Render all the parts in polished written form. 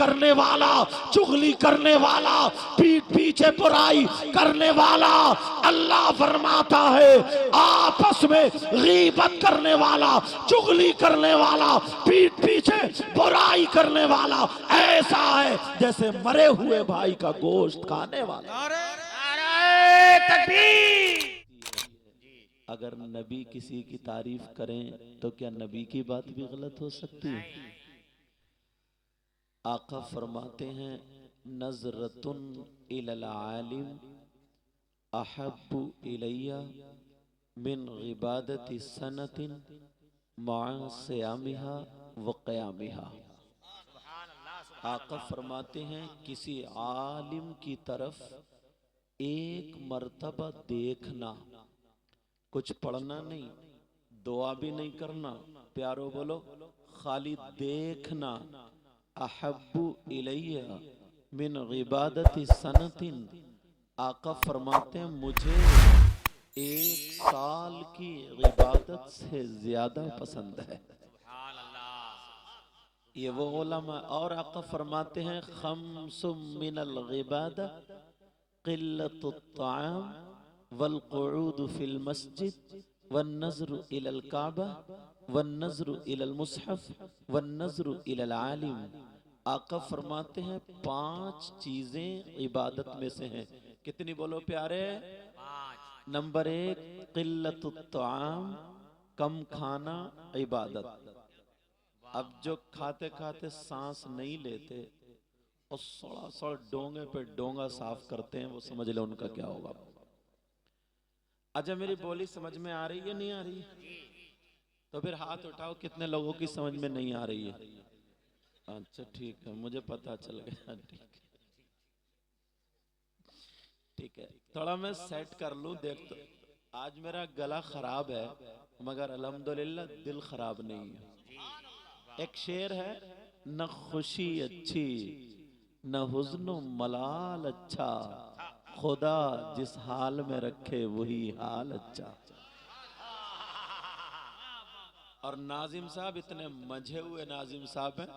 करने वाला, चुगली करने वाला, पीठ पीछे बुराई करने वाला, अल्लाह फरमाता है आपस में गीबत करने वाला, चुगली करने वाला, पीठ पीछे बुराई करने वाला ऐसा है जैसे मरे हुए भाई का गोश्त खाने वाला। नारे तकबीर। अगर नबी किसी की तारीफ करें तो क्या नबी की बात भी गलत हो सकती है? आका फरमाते हैं नजरतुन इलल आलिम अहब्बु इलैया मिन इबादति सनतिन माअ सियामिहा व क़यामिहा। आका फरमाते हैं किसी आलिम की तरफ एक मर्तबा देखना, कुछ पढ़ना नहीं, दुआ भी नहीं करना, प्यारो बोलो खाली देखना। अहब्बु इलैया मिन इबादति सनतिन, आका फरमाते हैं मुझे एक साल की इबादत से ज्यादा पसंद है। ये वो उलमा। और आका फरमाते हैं खम्सुम मिनल इबादा क़िल्लतुत ताअम वल क़ुऊद फिल मस्जिद वन नज़्रु इलल काबा वन नज़्रु इलल मुसहफ़ वन नज़्रु इलल आलिम। आका फरमाते हैं 5 चीजें इबादत में से हैं। कितनी बोलो प्यारे? 5। नंबर 1 क़िल्लतुत ताअम, कम खाना इबादत। अब जो खाते खाते सांस नहीं लेते और सड़ा डोंगे पे डोंगा साफ करते हैं, वो समझ ले उनका क्या होगा। अच्छा मेरी बोली समझ में आ रही है नहीं आ रही है? तो फिर हाथ उठाओ कितने लोगों की समझ में नहीं आ रही है। अच्छा ठीक है, मुझे पता चल गया। ठीक है, थोड़ा मैं सेट कर लूं। देख तो आज मेरा गला खराब है मगर अल्हम्दुलिल्लाह दिल खराब नहीं है। एक शेर है, न खुशी अच्छी न हुज़्न मलाल अच्छा, खुदा जिस हाल में रखे वही हाल अच्छा। और नाजिम साहब इतने मजे हुए नाजिम साहब हैं।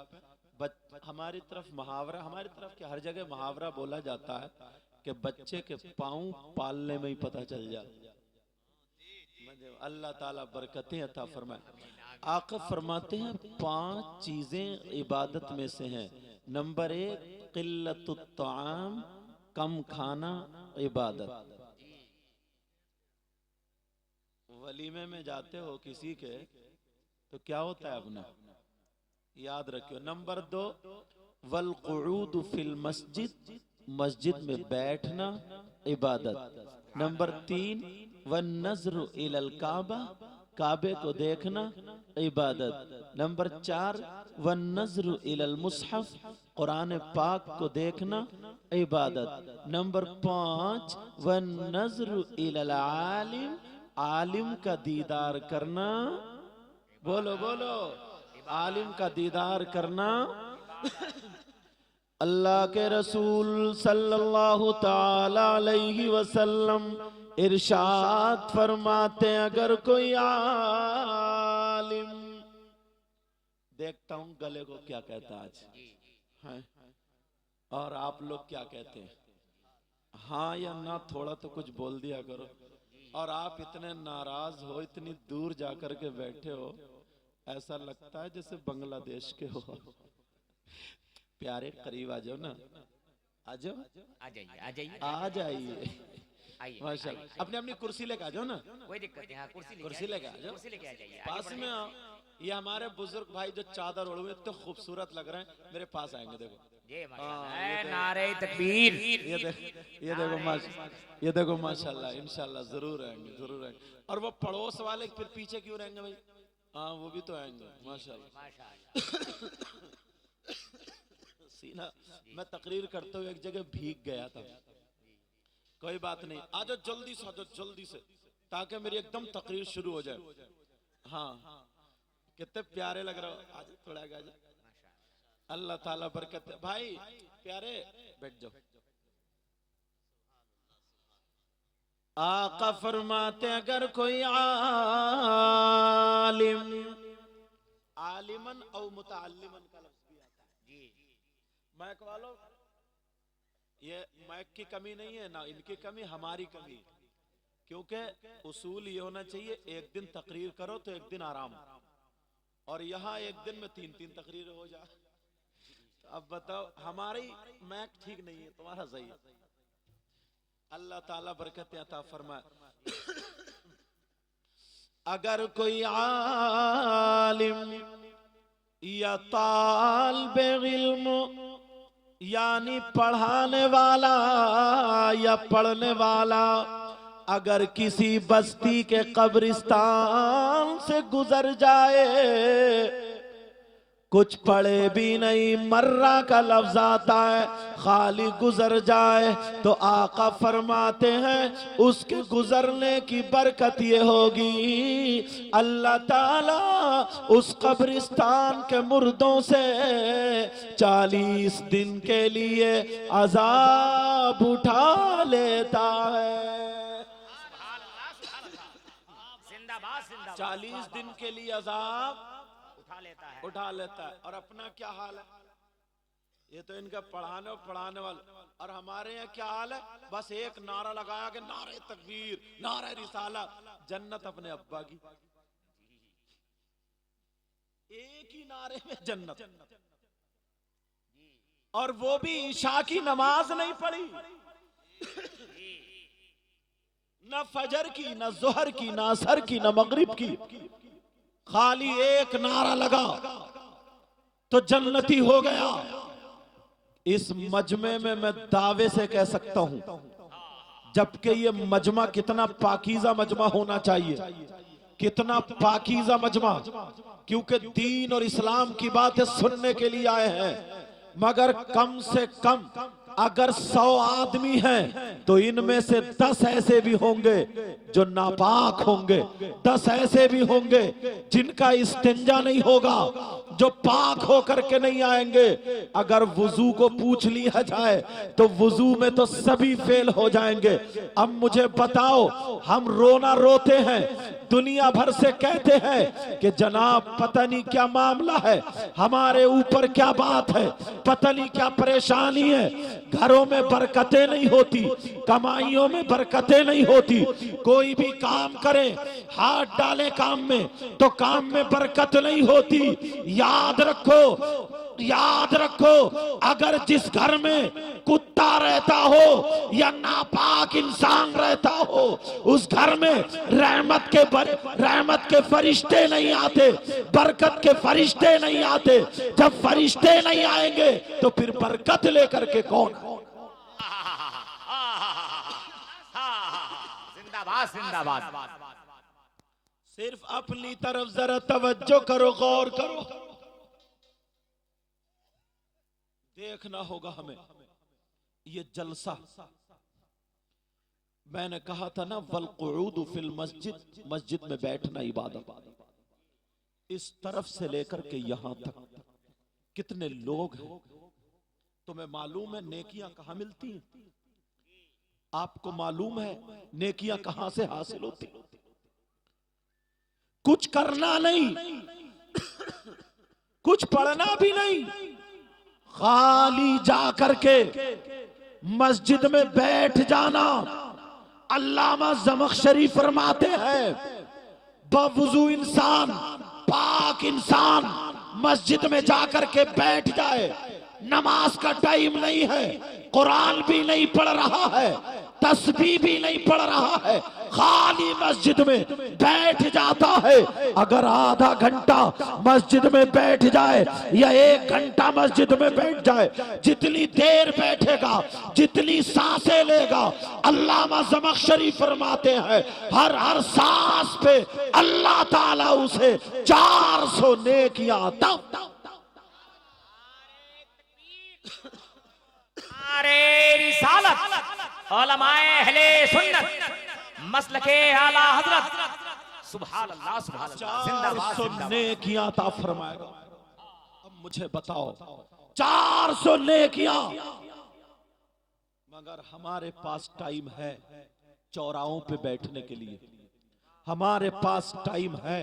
हमारी तरफ मुहावरा, हमारी तरफ के हर जगह मुहावरा बोला जाता है कि बच्चे के पाँव पालने में ही पता चल जाए। अल्लाह ताला बरकतें अता फरमाए। आका फरमाते हैं 5 चीजें इबादत में से हैं। नंबर 1 क़िल्लतुत ताअम, कम खाना इबादत। वलीमे में जाते हो किसी के तो क्या होता है अपना याद रखियो। नंबर 2 वल क़ुऊद फिल मस्जिद, मस्जिद में बैठना इबादत। नंबर 3 वन नज़्रु इलल काबा, काबे को देखना इबादत। नंबर 4 वन नज़्रु इलल मुसहफ़, कुरान पाक को देखना इबादत। नंबर 5 वन नज़्रु इलल आलिम, आलिम का दीदार करना। बोलो बोलो, आलिम का दीदार करना। अल्लाह के रसूल सल्लल्लाहु ताला अलैहि वसल्लम इरशाद फरमाते अगर कोई आलिम, देखता हूं गले को क्या कहता आज है और आप लोग क्या कहते हैं, हाँ या ना, थोड़ा तो कुछ बोल दिया करो। और आप इतने नाराज हो, इतनी दूर जाकर के बैठे हो, ऐसा लगता है जैसे बांग्लादेश के हो। प्यारे करीब आ जाओ ना, आ जाओ, आ जाइए आ जाइए आ जाइए। आइए माशाल्लाह, अपनी अपनी कुर्सी लेके आ जाओ ना, कोई दिक्कत नहीं। हाँ, कुर्सी लेके आ जाओ, कुर्सी लेके आ जाइए। पास में आओ। ये हमारे बुजुर्ग भाई जो चादर ओढ़े हुए इतने खूबसूरत लग रहे हैं, मेरे पास आएंगे। देखो नारे तकबीर। ये देखो माशा, ये देखो माशाल्लाह, इंशाल्लाह जरूर आएंगे, जरूर आएंगे। और वो पड़ोस वाले फिर पीछे क्यों रहेंगे भाई? हाँ वो भी तो आएंगे माशाल्लाह। सीना मैं तकरीर करते हुए एक जगह भीग गया था। कोई बात नहीं, आ जाओ जल्दी से, आ जाओ जल्दी से, ताकि मेरी एकदम तकरीर शुरू हो जाए। हाँ कितने प्यारे लग रहे हो, आज थोड़ा आगे आ जाओ। अल्लाह ताला बरकत। भाई प्यारे बैठ जाओ। आका फरमाते अगर कोई आलिम, आलिमन और मुतअल्लिमन का लफ्ज़ भी आता है। माइक वालों, ये माइक की कमी नहीं है ना, इनकी कमी हमारी कमी, क्योंकि उसूल ये होना चाहिए एक दिन तकरीर करो तो एक दिन आराम, और यहाँ एक दिन में 3-3 तकरीर हो जाए। तो अब बताओ, हमारी माइक ठीक नहीं है, तुम्हारा सही है। अल्लाह ताला बरकत अता फरमाए। अगर कोई आलिम या तालिबे इल्म यानी पढ़ाने वाला या पढ़ने वाला अगर किसी बस्ती के कब्रिस्तान से गुजर जाए, कुछ पढ़े भी नहीं, मर्रा का लफ्ज आता है, खाली गुजर जाए, तो आका फरमाते हैं उसके गुजरने की बरकत ये होगी, अल्लाह ताला उस कब्रिस्तान के मुर्दों से 40 दिन के लिए अजाब उठा लेता है। 40 दिन के लिए अजाब उठा लेता है। और अपना क्या हाल है? ये तो इनका पढ़ाने वाले, और हमारे यहाँ क्या हाल है? बस एक नारा लगाया कि नारे तकबीर, नारे रिसाला, जन्नत अपने अब्बा की, एक ही नारे में जन्नत, और वो भी ईशा की नमाज नहीं पढ़ी, न फजर की, न जोहर की, न असर की, न मगरिब की, खाली एक नारा लगा तो जन्नती हो गया। इस मजमे में मैं दावे से कह सकता हूं, जबकि ये मजमा कितना पाकीज़ा मजमा होना चाहिए, कितना पाकीज़ा मजमा, क्योंकि दीन और इस्लाम की बातें सुनने के लिए आए हैं, मगर कम से कम अगर 100 आदमी हैं तो इनमें से 10 ऐसे भी होंगे जो नापाक होंगे, 10 ऐसे भी होंगे जिनका इस्तिंजा नहीं होगा, जो पाक होकर के नहीं आएंगे। अगर वुजू को पूछ लिया जाए तो वुजू में तो सभी फेल हो जाएंगे। अब मुझे बताओ, हम रोना रोते हैं, दुनिया भर से कहते हैं कि जनाब पता नहीं क्या मामला है, हमारे ऊपर क्या बात है, पता नहीं क्या परेशानी है, घरों में बरकतें नहीं होती, कमाइयों में बरकतें नहीं होती, कोई भी काम करे, हाथ डाले काम में तो काम में बरकत नहीं होती। याद रखो, याद रखो, अगर जिस घर में कुत्ता रहता हो या नापाक इंसान रहता हो, उस घर में रहमत के फरिश्ते नहीं आते, बरकत के फरिश्ते नहीं आते। जब फरिश्ते नहीं आएंगे तो फिर बरकत लेकर के कौन? जिंदाबाद जिंदाबाद। सिर्फ अपनी तरफ जरा तवज्जो करो, गौर करो, देखना होगा हमें ये जलसा। मैंने कहा था ना, वल कुऊदु फिल मस्जिद, मस्जिद में बैठना इबादत। इस तरफ से लेकर के यहां तक कितने लोग हैं, तुम्हें मालूम है नेकियां कहां मिलती हैं? आपको मालूम है नेकियां कहां से हासिल होती? कुछ करना नहीं, कुछ पढ़ना भी नहीं, खाली जा करके मस्जिद में बैठ जाना। अल्लामा ज़मख़शरी फरमाते हैं, बवुज़ू इंसान, पाक इंसान मस्जिद में जाकर के बैठ जाए, नमाज का टाइम नहीं है, कुरान भी नहीं पढ़ रहा है, तस्बीह भी नहीं पढ़ रहा है, खाली मस्जिद में बैठ जाता है। अगर आधा घंटा मस्जिद में बैठ जाए या 1 घंटा मस्जिद में बैठ जाए, जितनी देर बैठेगा, जितनी सांसें लेगा, अल्लामा ज़मख़शरी फरमाते हैं हर हर सांस पे अल्लाह ताला उसे 400 नेकियां अता। नारे रिसालत, उलमाए अहले सुन्नत, मसलके आला हजरत, सुभान अल्लाह सुभान अल्लाह, जिंदाबाद जिंदाबाद। नेकियां अता फरमाएगा। अब मुझे बताओ, 400 नेकियां, मगर हमारे पास टाइम है चौराहों पे बैठने के लिए, हमारे पास टाइम है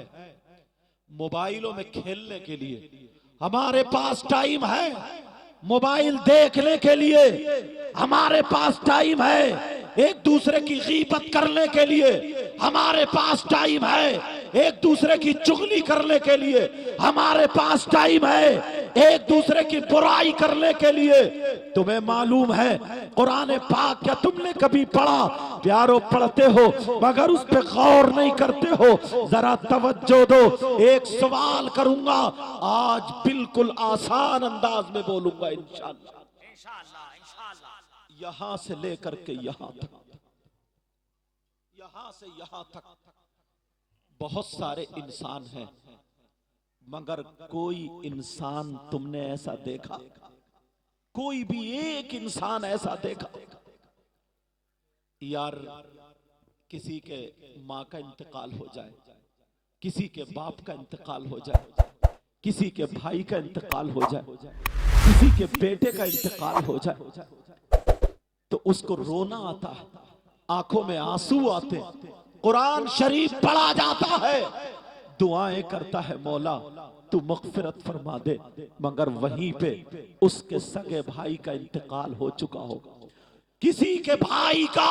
मोबाइलों में खेलने के लिए, हमारे पास टाइम है मोबाइल देखने के लिए हमारे पास टाइम है, एक दूसरे की गीबत करने के लिए हमारे पास टाइम है, एक दूसरे की चुगली करने के लिए हमारे पास टाइम है, एक दूसरे की बुराई करने के लिए। तुम्हें मालूम है कुरान पाक क्या तुमने कभी पढ़ा? प्यारो पढ़ते हो मगर उस पे गौर नहीं करते हो। जरा तवज्जो दो, एक सवाल करूंगा, आज बिल्कुल आसान अंदाज में बोलूंगा इंशाअल्लाह। यहां से लेकर के यहां तक, यहां से यहां तक बहुत सारे इंसान हैं, मगर कोई इंसान तुमने ऐसा देखा? कोई भी एक इंसान ऐसा देखा? यार किसी के माँ का इंतकाल हो जाए, किसी के बाप का इंतकाल हो जाए, किसी के भाई का इंतकाल हो जाए, किसी के बेटे का इंतकाल हो जाए, तो उसको रोना आता है, आंखों में आंसू आते, कुरान शरीफ पढ़ा जाता है, दुआएं करता है, मौला तू मग़फ़िरत फरमा दे, मगर वहीं पे उसके सगे भाई का इंतकाल हो चुका होगा, किसी के भाई का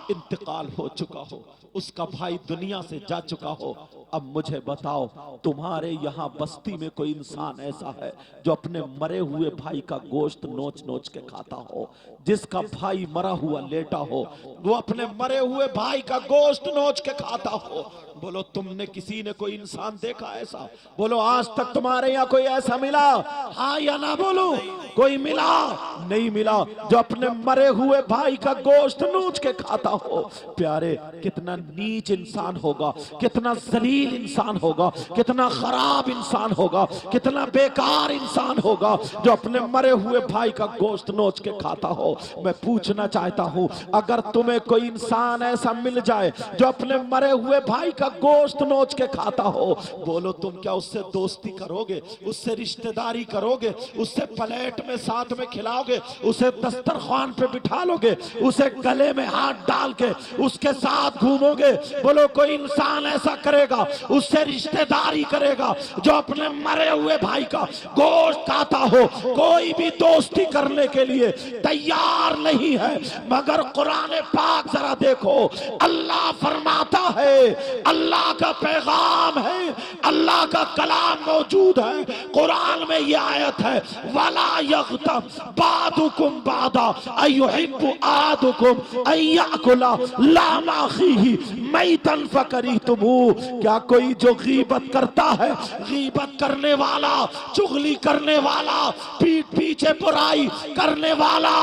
इंतकाल हो चुका हो, उसका भाई दुनिया से जा चुका हो। अब मुझे बताओ, तुम्हारे यहाँ बस्ती में कोई इंसान ऐसा है जो अपने मरे हुए भाई का गोश्त नोच नोच के खाता हो? जिसका भाई मरा हुआ लेटा हो वो अपने मरे हुए भाई का गोश्त नोच के खाता हो? बोलो तुमने किसी ने कोई इंसान देखा ऐसा? बोलो आज तक तुम्हारे यहाँ कोई ऐसा मिला? हाँ या ना बोलो, कोई मिला? नहीं मिला जो अपने मरे हुए भाई का गोश्त नोच के खाता हो। प्यारे, कितना नीच इंसान होगा, कितना जलील इंसान होगा, कितना खराब इंसान होगा, कितना बेकार इंसान होगा जो अपने मरे हुए भाई का गोश्त नोच के खाता हो। मैं पूछना चाहता हूं, अगर तुम्हें कोई इंसान ऐसा मिल जाए जो अपने मरे हुए भाई का गोश्त नोच के खाता हो, बोलो तुम क्या उससे दोस्ती करोगे, उससे रिश्तेदारी करोगे, उससे प्लेट में साथ में खिलाओगे, उसे दस्तरखान पे बिठा लोगे, उसे गले में हाथ डाल के उसके साथ घूमोगे? बोलो कोई इंसान ऐसा करेगा? उससे रिश्तेदारी करेगा जो अपने मरे हुए भाई का गोश्त खाता हो? कोई भी दोस्ती करने के लिए तैयार नहीं है। मगर कुरान पाक जरा देखो, अल्लाह फरमाता है, अल्लाह का पैगाम है, अल्लाह का कलाम मौजूद है कुरान में। यह आयत है, वला यग़तब बादुकुम बादा अयुहिब्बु आदुकुम अय्याकुला लामा अखीही मैतन फकरीतुमू। क्या कोई जो गीबत करता है, गीबत करने वाला, चुगली करने वाला, पीठ पीछे बुराई करने वाला,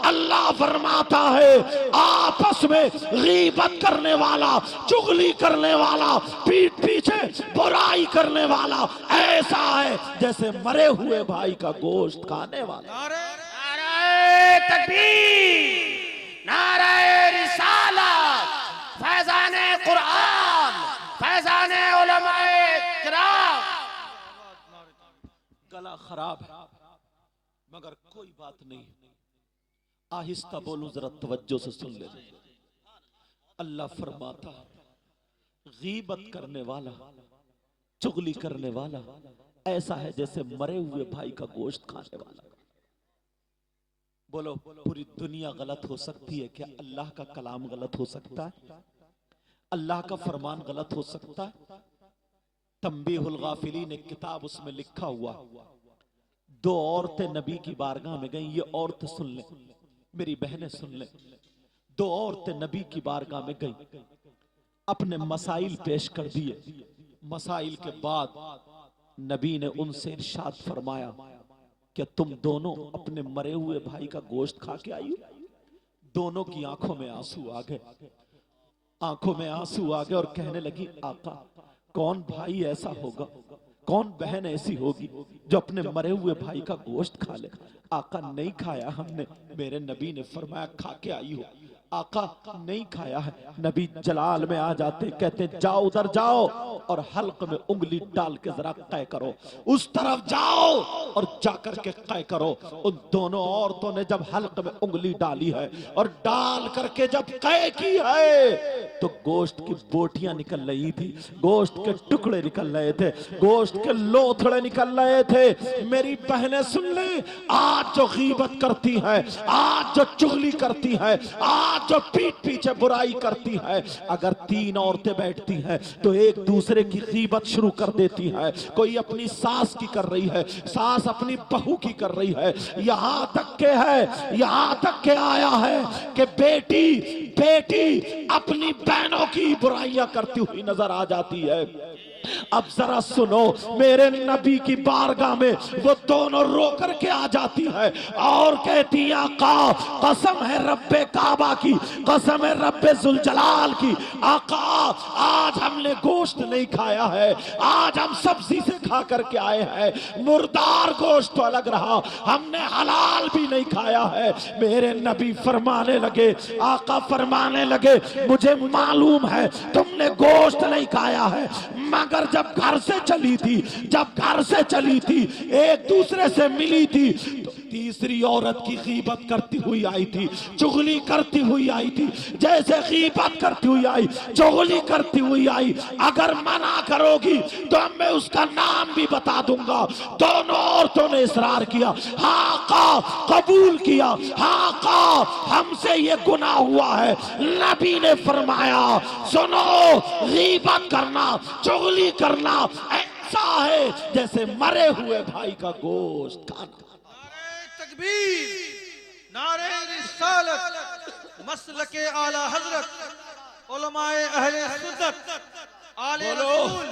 अल्लाह फरमाता है आपस में गीबत करने वाला, चुगली करने वाला, पीठ पीछे बुराई करने वाला ऐसा है जैसे मरे हुए भाई का गोश्त खाने वाला। नारे तकबीर, नारे रिसालत, फैज़ाने कुरान, फैज़ाने उलमाए किराम। गला खराब है मगर कोई बात नहीं, आहिस्ता बोलूं, जरा तवज्जो से सुन ले। अल्लाह फरमाता, गीबत करने वाला, चुगली करने वाला ऐसा है जैसे मरे हुए भाई का गोश्त खाने वाला। बोलो पूरी दुनिया गलत हो सकती है क्या? अल्लाह का कलाम गलत हो सकता है? अल्लाह का फरमान गलत हो सकता है? तंबीहुल गाफिलीन एक किताब, उसमें लिखा हुआ, दो औरतें नबी की बारगाह में गईं। ये औरतें सुन ले, मेरी बहनें सुन ले। दो औरतें नबी की बारगाह में गईं, अपने मसाइल पेश कर दिए। मसाइल के बाद नबी ने उनसे इरशाद फरमाया, क्या तुम दोनों अपने मरे हुए भाई का गोश्त खा के आई हो? दोनों की आंखों में आंसू आ गए, आंखों में आंसू आ गए और कहने लगी, आका कौन भाई ऐसा होगा, कौन बहन ऐसी होगी जो अपने मरे हुए भाई का गोश्त खा ले? आका नहीं खाया हमने। मेरे नबी ने फरमाया, खा के आई हो? आका नहीं खाया है। नबी जलाल में आ जाते, कहते जाओ उधर जाओ और हल्क में उंगली डाल के जरा तय करो, उस तरफ जाओ और जाकर के तय करो। उन दोनों औरतों ने जब हल्क में उंगली डाली है और डाल करके जब तय की है तो गोश्त की बोटियां निकल रही थी, गोश्त के टुकड़े निकल रहे थे, गोश्त के लोथड़े निकल रहे थे। मेरी बहनें सुन ले, आज जो गीबत करती है, आज जो चुगली करती है, आज जो पीठ पीछे बुराई करती है, अगर तीन औरतें बैठती हैं तो एक दूसरे की गीबत शुरू कर देती है। कोई अपनी सास की कर रही है, सास अपनी बहू की कर रही है, यहां तक के है, यहां तक के आया है कि बेटी अपनी बहनों की बुराइयां करती हुई नजर आ जाती है। अब जरा सुनो, मेरे नबी की बारगाह में वो दोनों रो करके आ जाती है और कहती है आका कसम है रब्बे काबा की, कसम है रब्बे जुलजलाल की, आका आज हमने गोश्त नहीं खाया है, आज हम सब्जी से खा करके आए हैं, मुर्दार गोश्त तो अलग रहा, हमने हलाल भी नहीं खाया है। मेरे नबी फरमाने लगे, आका फरमाने लगे, मुझे मालूम है तुमने गोश्त नहीं खाया है, मगर जब घर से चली थी, जब घर से चली थी, एक दूसरे से मिली थी, तो तीसरी औरत की गीबत करती हुई आई थी, चुगली करती हुई आई थी, जैसे गीबत करती हुई आई, चुगली करती हुई आई। अगर मना करोगी तो मैं उसका नाम भी बता दूंगा। दोनों औरतों ने इसरार किया, हाँ का कबूल किया, हाँ का हमसे ये गुनाह हुआ है। नबी ने फरमाया सुनो, गीबत करना, चुगली करना ऐसा है जैसे मरे हुए भाई का गोश्त खाना। तकबीर, नारे रिसालत, मसलके आला हजरत, उलमाए अहले सुन्नत, आले रसूल,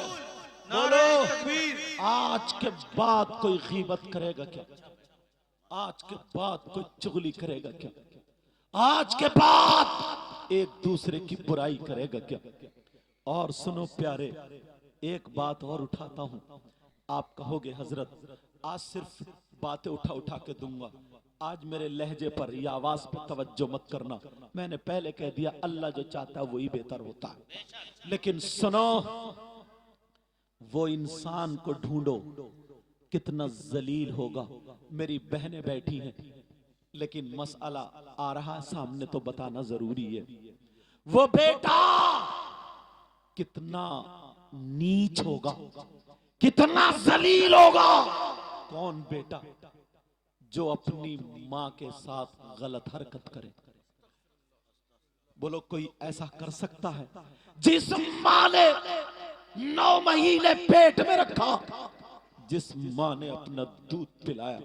नारे तकबीर। आज के बाद कोई गीबत करेगा क्या? आज के बाद कोई चुगली करेगा क्या? आज के बाद एक दूसरे की बुराई करेगा क्या? और सुनो प्यारे, एक बात और उठाता हूं। आप कहोगे हजरत आज सिर्फ बातें उठा के दूंगा, आज मेरे लहजे पर या आवाज पर तवज्जो मत करना। मैंने पहले कह दिया अल्लाह जो चाहता है वही बेहतर होता है। लेकिन सुनो, वो इंसान को ढूंढो कितना जलील होगा। मेरी बहनें बैठी हैं, लेकिन मसला आ रहा सामने तो बताना जरूरी है। वो बेटा कितना नीच होगा, कितना जलील होगा। कौन बेटा जो अपनी मां के साथ गलत हरकत करे? बोलो कोई ऐसा कर सकता है? जिस मां ने 9 महीने पेट में रखा, जिस मां ने अपना दूध पिलाया,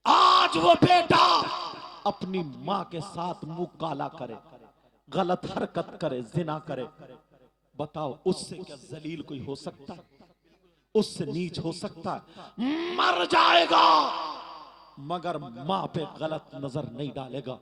आज वो बेटा अपनी मां के साथ मुंह काला करे, गलत हरकत करे, जिना करे, बताओ उससे क्या जलील कोई हो सकता है? उससे नीच हो सकता है? मर जाएगा मगर मां पे गलत नजर नहीं डालेगा।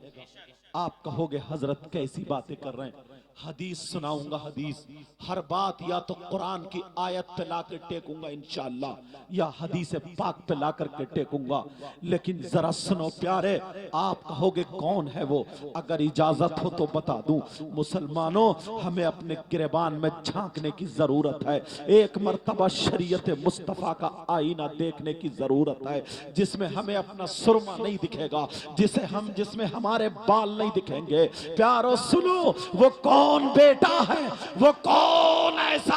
आप कहोगे हजरत कैसी बातें कर रहे हैं? हदीस सुनाऊंगा, हदीस। हर बात या तो कुरान की आयत पे लाकर टेकूंगा इंशाअल्लाह, या हदीस पाक पे लाकर के टेकूंगा। लेकिन जरा सुनो प्यारे, आप कहोगे कौन है वो? अगर इजाजत हो तो बता दूं। मुसलमानों, हमें अपने गिरबान में झांकने की जरूरत है। एक मर्तबा शरीयत मुस्तफा का आईना देखने की जरूरत है, जिसमें हमें अपना सुरमा नहीं दिखेगा, जिसमें हमारे बाल नहीं दिखेंगे। प्यारो सुनो, वो कौन बेटा है, वो कौन ऐसा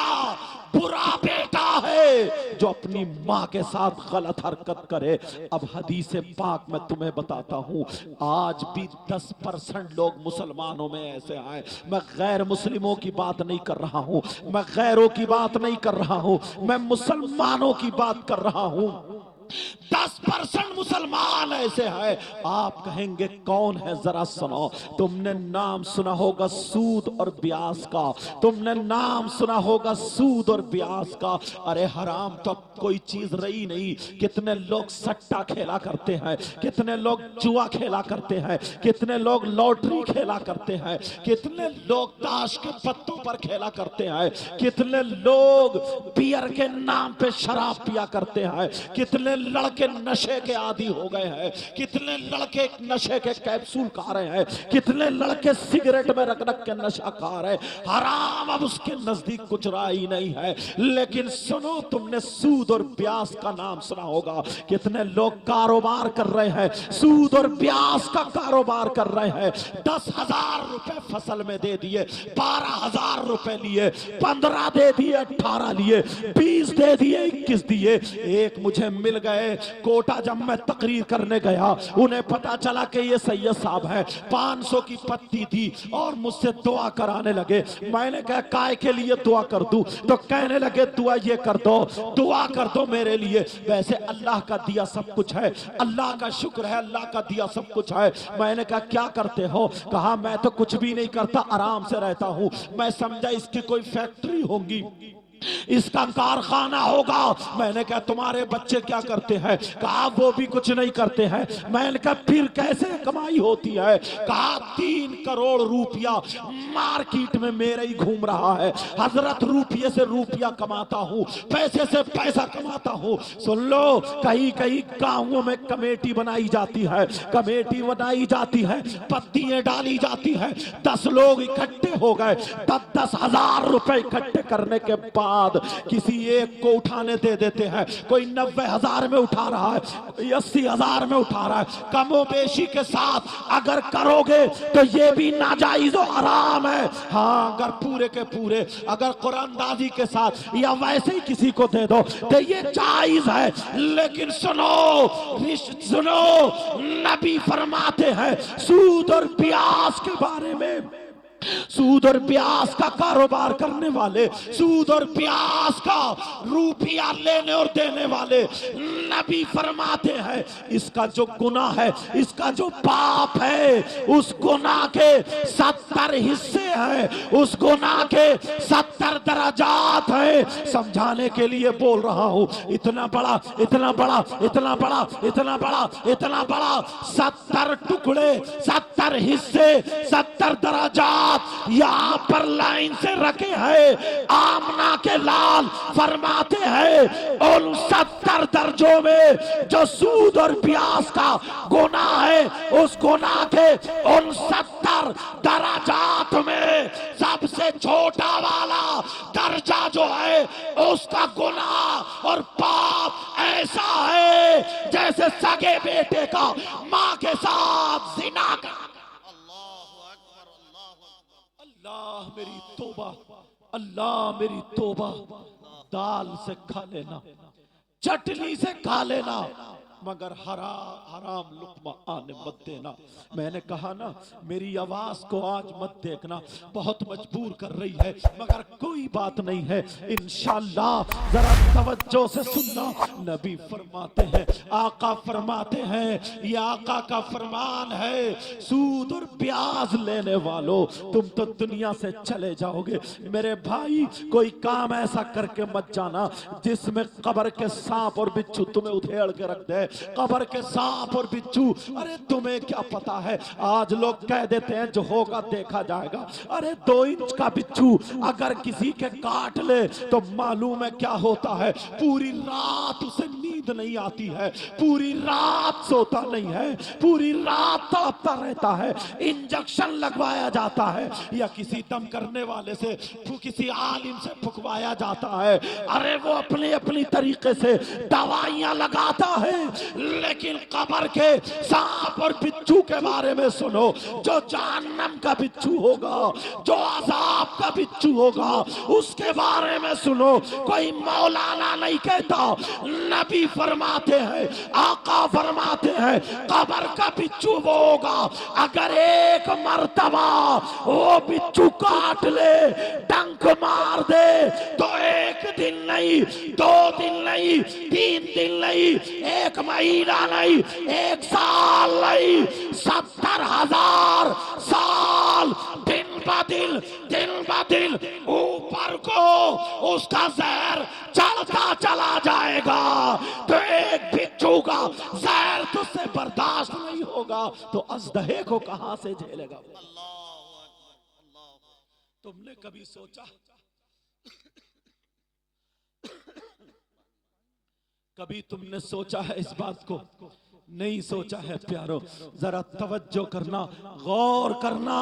बुरा बेटा है जो अपनी मां के साथ गलत हरकत करे? अब हदीस पाक में तुम्हें बताता हूं, आज भी 10% लोग मुसलमानों में ऐसे हैं। मैं गैर मुस्लिमों की बात नहीं कर रहा हूं, मैं गैरों की बात नहीं कर रहा हूं, मैं मुसलमानों की बात कर रहा हूं। 10% मुसलमान ऐसे हैं। आप कहेंगे कौन है? जरा सुनो। तुमने नाम सुना होगा सूद और ब्याज का, तुमने नाम सुना होगा सूद और ब्याज का। अरे हराम तो कोई चीज रही नहीं। कितने लोग सट्टा खेला करते हैं, कितने लोग जुआ खेला करते हैं, कितने लोग लॉटरी खेला करते हैं, कितने लोग ताश के पत्तों पर खेला करते हैं, कितने लोग बियर के नाम पे शराब पिया करते हैं, कितने लड़के लड़के नशे के आदी हो गए हैं, कितने लड़के नशे के कैप्सूल खा रहे हैं, कितने लड़के सिगरेट में रख रख के नशा खा रहे हैं। हराम अब उसके नजदीक कुछ रहा ही नहीं है। लेकिन सुनो, तुमने सूद और ब्याज का नाम सुना होगा। कितने लोग कारोबार कर रहे हैं, सूद और ब्याज का कारोबार कर रहे हैं। 10,000 रुपए फसल में दे दिए, 12,000 रुपए लिए, 15 दे दिए, 18 लिए, 20 दे दिए, 21 दिए। एक मुझे मिल गए कोटा, जब मैं तकरीर करने गया, उन्हें पता चला कि ये सैयद साहब है। 500 की पत्ती थी और मुझसे दुआ कराने लगे। मैंने कहा काय के लिए दुआ कर दूं? तो कहने लगे दुआ ये कर दो, दुआ कर दो मेरे लिए। वैसे अल्लाह का दिया सब कुछ है, अल्लाह का शुक्र है, अल्लाह का दिया सब कुछ है। मैंने कहा क्या करते हो? कहा मैं तो कुछ भी नहीं करता, आराम से रहता हूं। मैं समझा इसकी कोई फैक्ट्री होगी, इसका कारखाना होगा। मैंने कहा तुम्हारे बच्चे क्या करते हैं? कहा वो भी कुछ नहीं करते हैं। मैंने कहा फिर कैसे कमाई होती है? कहा 3 करोड़ रुपया मार्केट में मेरे ही घूम रहा है हजरत, रुपये से रुपया कमाता हूँ, पैसे से पैसा कमाता हूँ। सुन लो, कहीं कहीं गांवों में कमेटी बनाई जाती है, कमेटी बनाई जाती है, पत्तियां डाली जाती है, 10 लोग इकट्ठे हो गए, 10-10 हजार रुपए इकट्ठे करने के बाद किसी एक को उठाने दे देते हैं। कोई 90,000 में उठा रहा है, 80,000 में उठा रहा है। कमो बेशी के साथ अगर करोगे तो ये भी नाजायज और हराम है। हाँ, अगर पूरे के पूरे अगर कुरानदाजी के साथ या वैसे ही किसी को दे दो तो ये जायज है। लेकिन सुनो, नबी फरमाते हैं सूद और ब्याज के बारे में, सूद और ब्याज का कारोबार करने वाले, सूद और ब्याज का रुपया लेने और देने वाले, नबी फरमाते हैं इसका जो गुनाह है, इसका जो पाप है, उस गुनाह के 70 हिस्से हैं, उस गुनाह के 70 दराजात हैं। समझाने के लिए बोल रहा हूं। इतना बड़ा, इतना बड़ा, इतना बड़ा, इतना बड़ा, इतना बड़ा 70 टुकड़े, 70 हिस्से, 70 दराजात यहां पर लाइन से रखे हैं। आमना के लाल फरमाते हैं उन 70 दर्जों में जो सूद और ब्याज का गुनाह है, उस गुनाह के उन 70 दराजात में सबसे छोटा वाला दर्जा जो है उसका गुनाह और पाप ऐसा है जैसे सगे बेटे का मां के साथ जिना का। अल्लाह मेरी तौबा, अल्लाह मेरी तौबा। दाल से खा लेना, चटनी से खा लेना, मगर हराम लुक्मा आने मत देना। मैंने कहा ना, मेरी आवाज को आज मत देखना, बहुत मजबूर कर रही है, मगर कोई बात नहीं है, इंशाअल्लाह जरा तवज्जो से सुनना। नबी फरमाते हैं, आका फरमाते हैं, ये आका का फरमान है, सूद और ब्याज लेने वालों तुम तो दुनिया से चले जाओगे। मेरे भाई, कोई काम ऐसा करके मत जाना जिसमें कब्र के सांप और बिच्छू तुम्हें उधेड़ के रख दे। कब्र के सांप और बिच्छू, अरे तुम्हें क्या पता है? आज लोग कह देते हैं जो होगा देखा जाएगा। अरे 2 इंच का बिच्छू अगर किसी के काट ले तो मालूम है क्या होता है? पूरी रात उसे नींद नहीं आती है, पूरी रात सोता नहीं है, पूरी रात तड़पता रहता है। इंजेक्शन लगवाया जाता है या किसी दम करने वाले से, किसी आलिम से फुकवाया जाता है। अरे वो अपने अपनी तरीके से दवाइयां लगाता है। लेकिन कब्र के सांप और बिच्छू के बारे में सुनो, जो जहन्नम का बिच्छू होगा, जो अजाब का बिच्छू होगा, उसके बारे में सुनो। कोई मौलाना नहीं कहता, नबी फरमाते हैं, आका फरमाते हैं, कब्र का बिच्छू वो होगा अगर एक मर्तबा वो बिच्छू काट ले, डंक मार दे, तो 1 दिन नहीं, 2 दिन नहीं, 3 दिन नहीं, 1 महीना नहीं, 1 साल नहीं, 70,000 साल दिन ब दिन ऊपर को उसका जहर चढ़ता चला जाएगा। तो एक बिच्छू का जहर तुझसे बर्दाश्त नहीं होगा तो अजदहे को कहां से झेलेगा? तुमने कभी सोचा, कभी तुमने सोचा है इस बात को? नहीं सोचा है प्यारो। जरा तवज्जो करना, गौर करना,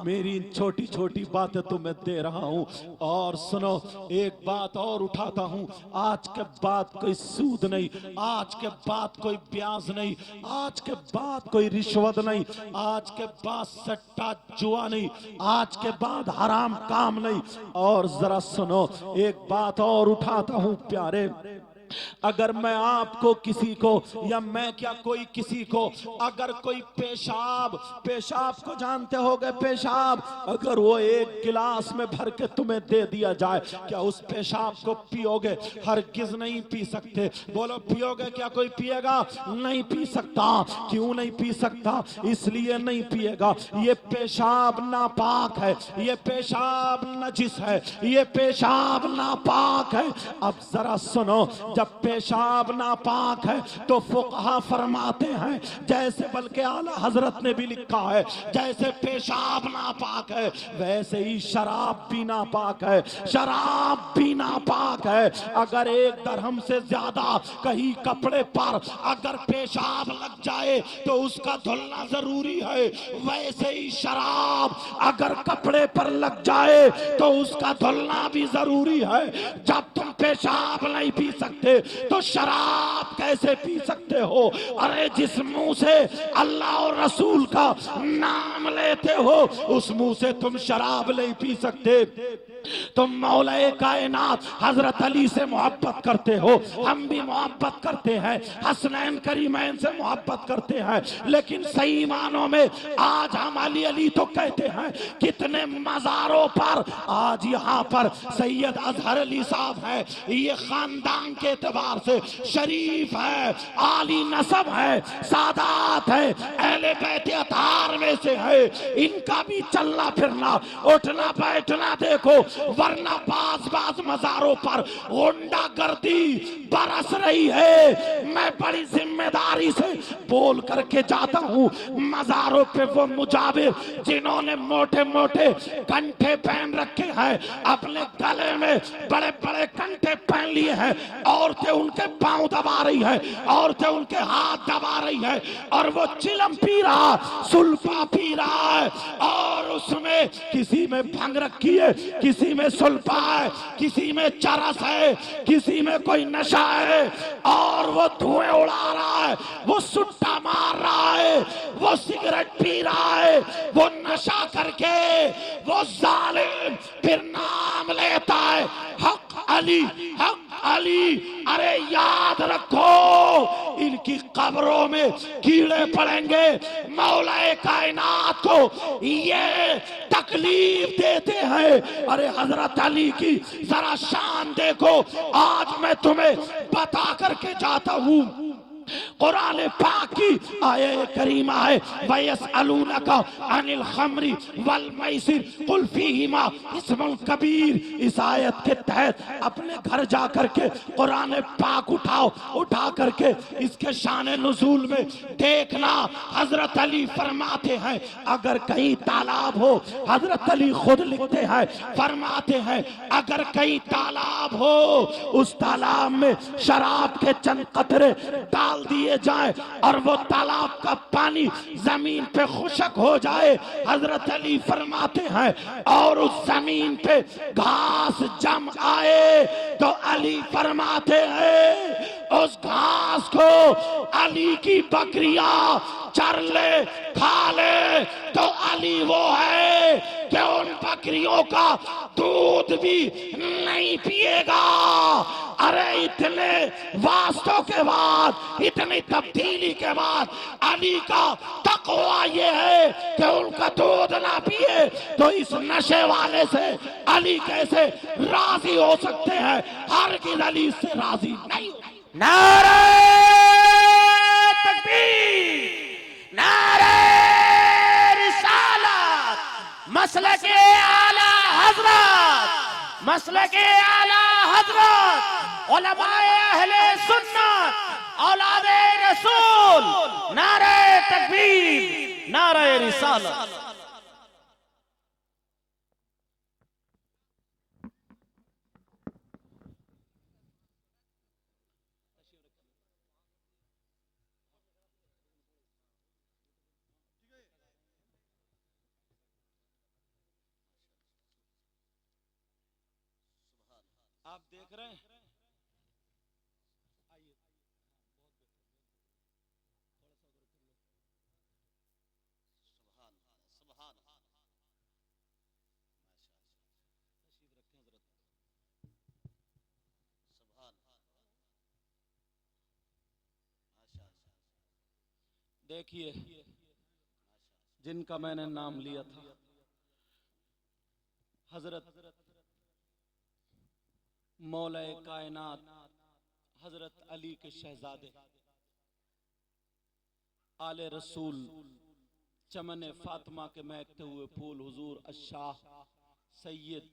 मेरी इन छोटी छोटी बातें तुम्हें दे रहा हूं। और सुनो, एक बात और उठाता हूं। आज के बाद कोई सूद नहीं, आज के बाद कोई ब्याज नहीं, आज के बाद कोई रिश्वत नहीं, आज के बाद सट्टा जुआ नहीं, आज के बाद हराम काम नहीं। और जरा सुनो, एक बात और उठाता हूं प्यारे। अगर मैं आपको किसी को, या मैं क्या कोई किसी को, अगर कोई पेशाब, पेशाब को जानते होगे, पेशाब अगर वो एक गिलास में भर के तुम्हें दे दिया जाए, क्या उस पेशाब को पियोगे? हरगिज नहीं पी सकते। बोलो पियोगे क्या? कोई पिएगा? नहीं पी सकता। क्यों नहीं पी सकता? इसलिए नहीं पिएगा, ये पेशाब नापाक है, ये पेशाब नजिस है, ये पेशाब नापाक है। अब जरा सुनो, जब पेशाब नापाक है तो फुकहा फरमाते हैं, जैसे बल्कि आला हजरत ने भी लिखा है, जैसे पेशाब नापाक है वैसे ही शराब भी नापाक है, शराब भी नापाक है। अगर एक दरहम से ज्यादा कहीं कपड़े पर अगर पेशाब लग जाए तो उसका धुलना जरूरी है, वैसे ही शराब अगर कपड़े पर लग जाए तो उसका धुलना भी जरूरी है। जब तुम पेशाब नहीं पी सकते तो शराब कैसे पी सकते हो? अरे जिस मुंह से अल्लाह और रसूल का नाम लेते हो उस मुंह से तुम शराब नहीं पी सकते। तुम मौलाए कायनात हजरत अली से मोहब्बत करते हो, हम भी मोहब्बत करते हैं, हसनैन करीमैन से मोहब्बत करते हैं, लेकिन सही मानों में आज हम अली अली तो कहते हैं। कितने मज़ारों पर आज यहाँ पर सैयद अजहर अली साहब है, ये खानदान के एतबार से शरीफ है, आली नसब है, सादात है, अहले बैत अतार में से है। इनका भी चलना फिरना, उठना बैठना देखो, वरना बाज बाज मज़ारों पर गुंडागर्दी बरस रही है। मैं बड़ी जिम्मेदारी से बोल करके जाता हूँ, मज़ारों पे वो मुजाबिर जिन्होंने मोटे मोटे कंठे पहन रखे हैं, अपने गले में बड़े बड़े कंठे पहन लिए हैं, औरतें उनके पांव दबा रही है, औरतें उनके हाथ दबा रही है, और वो चिलम पी रहा, सुल्फा पी रहा है, और उसमें किसी में भंग रखी है, किसी में सुल्फा है, किसी में चरस है, किसी में कोई नशा है, और वो धुएं उड़ा रहा है, वो सुट्टा मार रहा है, वो सिगरेट पी रहा है, वो नशा करके वो जालिम फिर नाम लेता है हक अली, हक अली। अरे याद रखो, इनकी कब्रों में कीड़े पड़ेंगे। मौलाए कायनात को ये तकलीफ देते हैं। अरे हजरत अली की जरा शान देखो। आज मैं तुम्हें बता करके जाता हूँ, कुरान पाक की आयत करीमा है, वयसअलूनका अनिल खम्री वल मैसिर कुल फीहिमा इस्मुल कबीर। इस आयत के तहत अपने घर जा करके कुरान पाक उठाओ, उठा करके इसके शान नुज़ूल में देखना। हजरत अली फरमाते हैं, अगर कहीं तालाब हो, हजरत अली खुद लिखते हैं, फरमाते हैं, अगर कहीं तालाब हो, उस तालाब में शराब के चंद कतरे डाल दिए जाए और वो तालाब का पानी जमीन पे खुशक हो जाए, हजरत अली फरमाते हैं, और उस जमीन पे घास जम आए तो अली फरमाते हैं उस घास को अली की बकरियां चर ले, खा ले, तो अली वो है कि उन बकरियों का दूध भी नहीं पिएगा। अरे इतने वास्तव के बाद, इतनी तब्दीली के बाद अली का तकवा ये है कि उनका दूध ना पिए, तो इस नशे वाले से अली कैसे राजी हो सकते हैं? हरगिज़ अली से राजी नहीं। नारे तकबीर, नारे रिसालत, मसलके आला हजरत, मसलके आला हजरत, उलमाए अहले सुन्नत, औलादे रसूल। नारे तकबीर, नारे रिसालत। आप देख रहे हैं, आइए सुभान सुभान तशरीफ रखें हजरत। सुभान माशाअल्लाह। देखिए, जिनका मैंने नाम लिया था, हजरत मौलाए कायनात हजरत अली के शहजादे आले रसूल चमन फातिमा के महकते हुए फूल हुजूर अशाह सैयद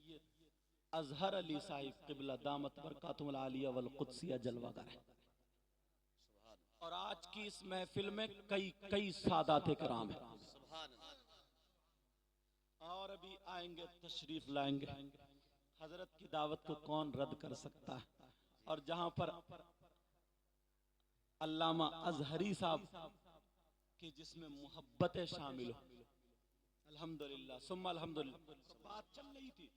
अजहर अली साहिब क़िबला दामत बरकातुहुल आलिया वल कुद्सिया जलवागर है। और आज की इस महफिल में कई सादात किराम है और अभी आएंगे, तशरीफ लाएंगे। हजरत की दावत को कौन रद्द कर सकता है? और जहां पर अल्लामा अजहरी साहब की जिसमें मोहब्बतें शामिल हो, अल्हम्दुलिल्लाह सुम्मा अल्हम्दुलिल्लाह। बात चल रही थी,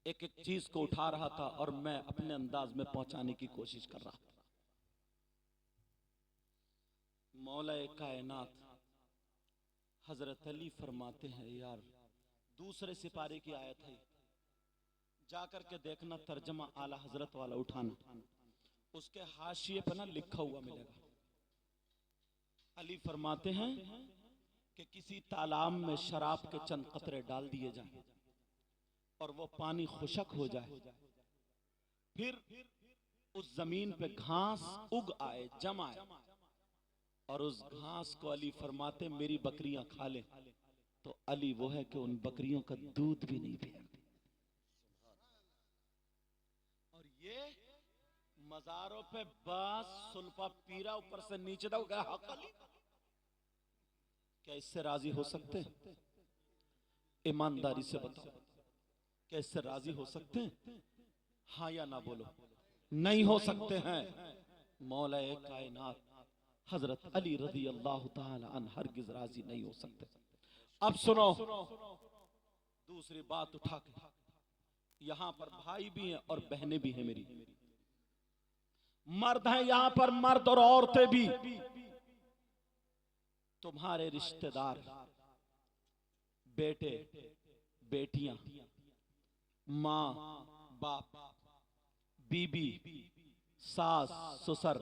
एक एक चीज को उठा रहा था और मैं अपने अंदाज में पहुंचाने की कोशिश कर रहा था। मौलाए कायनात हजरत अली फरमाते हैं, यार दूसरे सिपारे की आयत है, जाकर के देखना, तर्जमा आला हजरत वाला उठाना, उसके हाशिए पर ना लिखा हुआ मिलेगा। अली फरमाते हैं कि किसी तालाब में शराब के चंद कतरे डाल दिए जाएं और वो पानी खुशक हो जाए, फिर उस जमीन पे घास उग आए, जम आए, और उस घास को अली फरमाते मेरी बकरियां खा ले, तो अली वो है कि उन बकरियों का दूध भी नहीं पिया। और ये मजारों पे बास सुल्फा पीरा ऊपर से नीचे दो गया हक अली। क्या इससे राजी हो सकते हैं? ईमानदारी से बताओ, क्या इससे राजी हो सकते हैं? हाँ या ना बोलो। नहीं हो सकते हैं। मौलाए कायनात हजरत अली रज़ी अल्लाह ताला अन्हु हरगिज़ राजी नहीं हो सकते। अब सुनो दूसरी बात उठा के, यहां पर भाई भी हैं और बहनें भी हैं, मेरी मर्द हैं यहां पर, मर्द और औरतें भी, तुम्हारे रिश्तेदार, बेटे बेटियां, माँ बाप, बीबी, सास ससुर,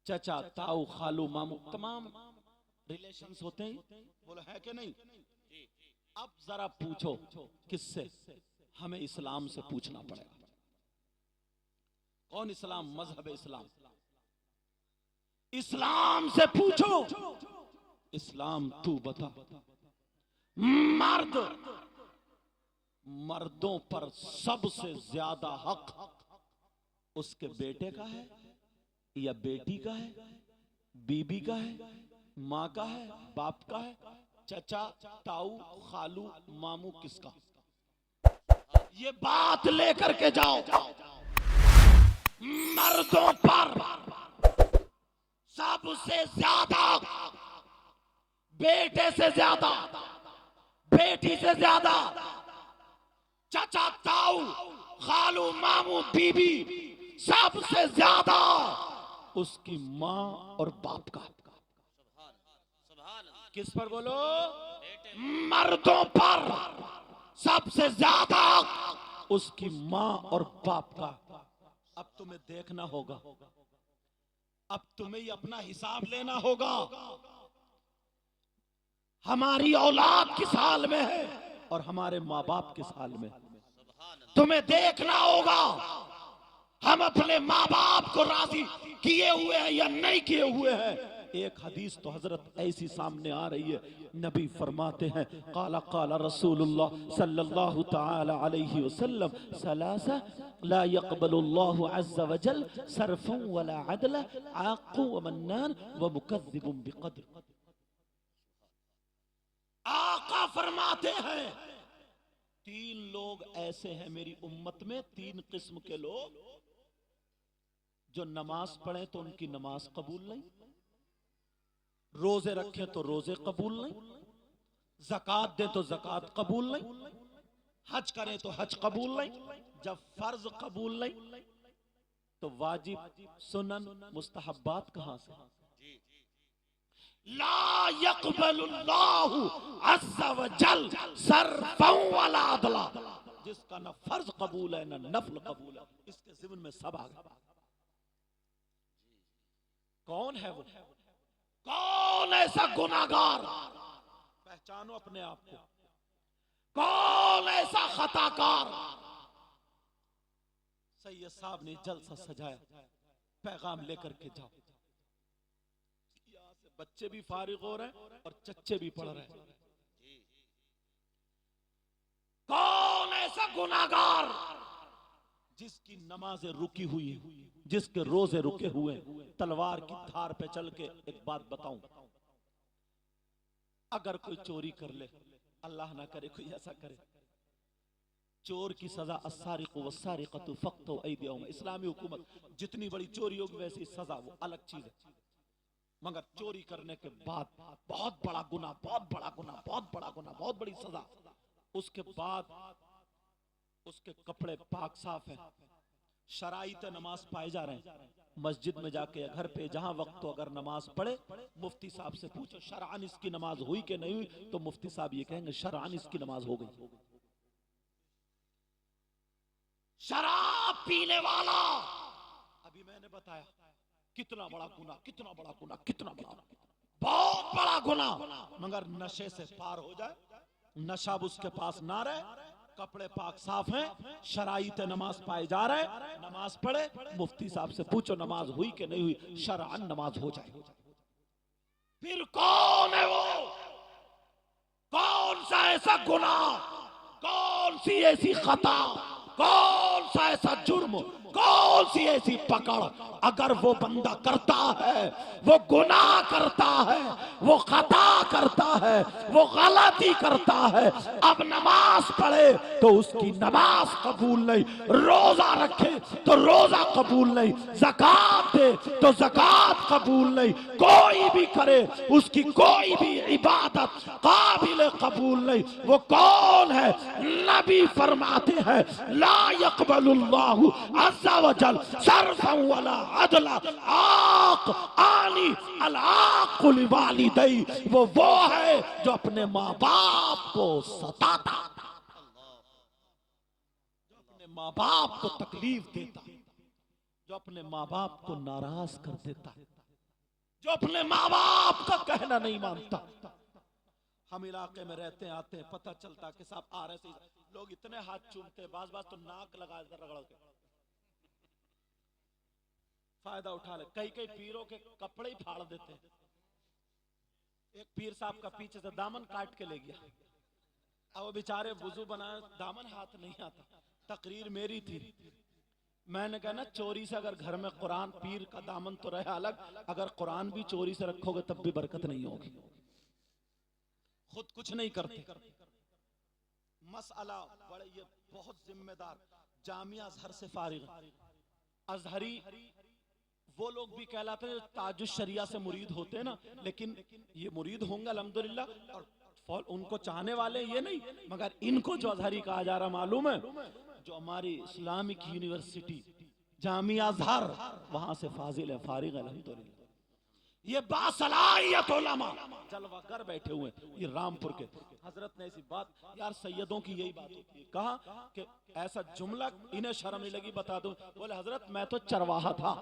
चचा ताऊ खालू मामू, तमाम रिलेशंस होते हैं, बोलो है कि नहीं? अब जरा पूछो किससे? हमें इस्लाम से पूछना पड़ेगा। कौन इस्लाम? मजहब इस्लाम। इस्लाम से पूछो, इस्लाम तू बता, मर्द मर्दों पर सबसे ज्यादा हक उसके बेटे का है या बेटी का है, बीबी का है, माँ का है, बाप का है, चचा ताऊ खालू मामू, किसका? ये बात लेकर के जाओ। मर्दों पर सबसे ज्यादा, बेटे से ज्यादा, बेटी से ज्यादा, चचा ताऊ खालू मामू बीबी, सबसे ज्यादा उसकी माँ और बाप का। किस पर बोलो? मर्दों पर सबसे ज्यादा उसकी माँ और बाप का। अब तुम्हें देखना होगा, अब तुम्हें ही अपना हिसाब लेना होगा, हमारी औलाद किस हाल में है और हमारे माँ बाप किस हाल में। तुम्हें देखना होगा हम अपने माँ बाप को राजी किए हुए हैं या नहीं किए हुए हैं। एक हदीस तो हजरत ऐसी सामने आ रही है, नबी फरमाते हैं काला काला रसूलुल्लाह सल्लल्लाहु तआला अलैहि वसल्लम सलासा ला यक़बलुल्लाहु अज़्ज़ा वजल सरफन वला अदला आक़ु व मन्नान व मुकज़्ज़िबुन बिक़द्र। आका फरमाते हैं तीन लोग ऐसे हैं मेरी उम्मत में, तीन किस्म के लोग, जो नमाज पढ़े तो उनकी नमाज कबूल नहीं, रोजे रखे तो रोजे कबूल नहीं, ज़कात दे तो ज़कात कबूल नहीं, हज करें तो हज कबूल नहीं, जब फर्ज कबूल नहीं तो वाजिब सुनन मुस्तहब्बात कहां से? ला यक़बलुल्लाहु अज़्ज़ा व जल सर्फ़न वला अदला, जिसका न फर्ज कबूल है न नफल कबूल है, इसके ज़िम्न में सब आ गया। कौन है वो? कौन ऐसा गुनाहगार? पहचानो अपने आप को। कौन ऐसा खताकार? सैयद साहब ने जलसा सजाया, पैगाम लेकर के जाओ। यहां से बच्चे भी फारिग हो रहे हैं और चच्चे भी पढ़ रहे हैं। कौन ऐसा गुनाहगार जिसकी नमाजें रुकी हुई है, जिसके रोजे रुके हुए हैं? तलवार की धार पे चल के एक बात बताऊं, अगर कोई चोरी कर ले, अल्लाह ना करे कोई ऐसा करे, चोर की सजा अस्सारिक़ु वस्सारिक़तु फ़क़्तू अयदियहुमा। इस्लामी हुकूमत जितनी बड़ी चोरी होगी वैसी सजा, वो अलग चीज है। मगर चोरी करने के बाद बहुत बड़ा गुनाह, बहुत बड़ा गुनाह, बहुत बड़ा गुनाह, बहुत बड़ी सजा, उसके बाद उसके कपड़े पाक साफ हैं, शराइत नमाज पाए जा रहे हैं, मस्जिद में जाके या घर पे जहां वक्त तो अगर नमाज पढ़े, मुफ्ती साहब से पूछो शरअन इसकी नमाज हुई कि नहीं हुई, तो मुफ्ती साहब ये कहेंगे शरअन इसकी नमाज हो गई। शराब पीने वाला, अभी मैंने बताया कितना बड़ा गुनाह, कितना बड़ा गुनाह, कितना बड़ा, बहुत बड़ा गुनाह, मगर नशे से पार हो जाए, नशा उसके पास ना रहे, कपड़े पाक साफ हैं, शराइत नमाज पाए जा रहे, नमाज पढ़े, मुफ्ती साहब से पूछो नमाज हुई कि नहीं हुई, शरअन नमाज हो जाए। फिर कौन है वो? कौन सा ऐसा गुनाह, कौन सी ऐसी खता, कौन सा ऐसा जुर्म, कौन सी ऐसी पकड़, अगर वो बंदा करता है, वो गुनाह करता है, वो खता करता है, वो गलती करता है, अब नमाज पढ़े तो उसकी नमाज कबूल नहीं, रोजा रखे तो रोजा कबूल नहीं, ज़कात दे तो ज़कात कबूल नहीं, कोई भी करे उसकी कोई भी इबादत काबिल कबूल नहीं। वो कौन है? नबी फरमाते हैं ला यक़बलुल्लाहु अज़्ज़ा व जल सर्फ़न वला अदला आक आनी अल आक़ु लिवालिदै, वो है जो अपने माँ बाप को सताता, जो अपने माँ बाप को तकलीफ देता, जो अपने माँ बाप को नाराज कर देता, जो अपने माँ बाप का कहना नहीं मानता। हम इलाके में रहते हैं, आते हैं, पता चलता कि साहब आ रहे थे, लोग इतने हाथ चूमते, बाज बाज तो नाक लगा रगड़ के फायदा उठा ले, कई कई पीरों के कपड़े ही फाड़ देते हैं। एक पीर साहब का पीछे से दामन काट के ले गया, अब वो बेचारे वुजू बनाए, दामन हाथ नहीं आता। तकरीर मेरी थी, मैंने कहा ना चोरी से अगर घर में कुरान, पीर का दामन तो रहे अलग, अगर कुरान भी चोरी से रखोगे तब भी बरकत नहीं होगी, खुद कुछ नहीं करते। मसला बड़े ये बहुत जिम्मेदार, जामिया अजहर से फारिग, अजहरी वो लोग भी कहलाते हैं ताजुश शरिया से मुरीद होते हैं ना, लेकिन ये मुरीद होंगे अल्हम्दुलिल्लाह, और उनको चाहने वाले ये नहीं, मगर इनको जो अजहरी कहा जा रहा मालूम है, जो हमारी इस्लामिक यूनिवर्सिटी जामिया अजहर, वहां से फाजिल है, फारिग है अल्हम्दुलिल्लाह। ये बासलाहियत उलमा जलवागर बैठे हुए हैं, ये रामपुर के हजरत ने ऐसी बात, यार सैयदों की यही बात होती है, कहा कि ऐसा जुमला इन्हें शर्म नहीं लगी, बता दूं, बोले हजरत मैं तो चरवाहा था,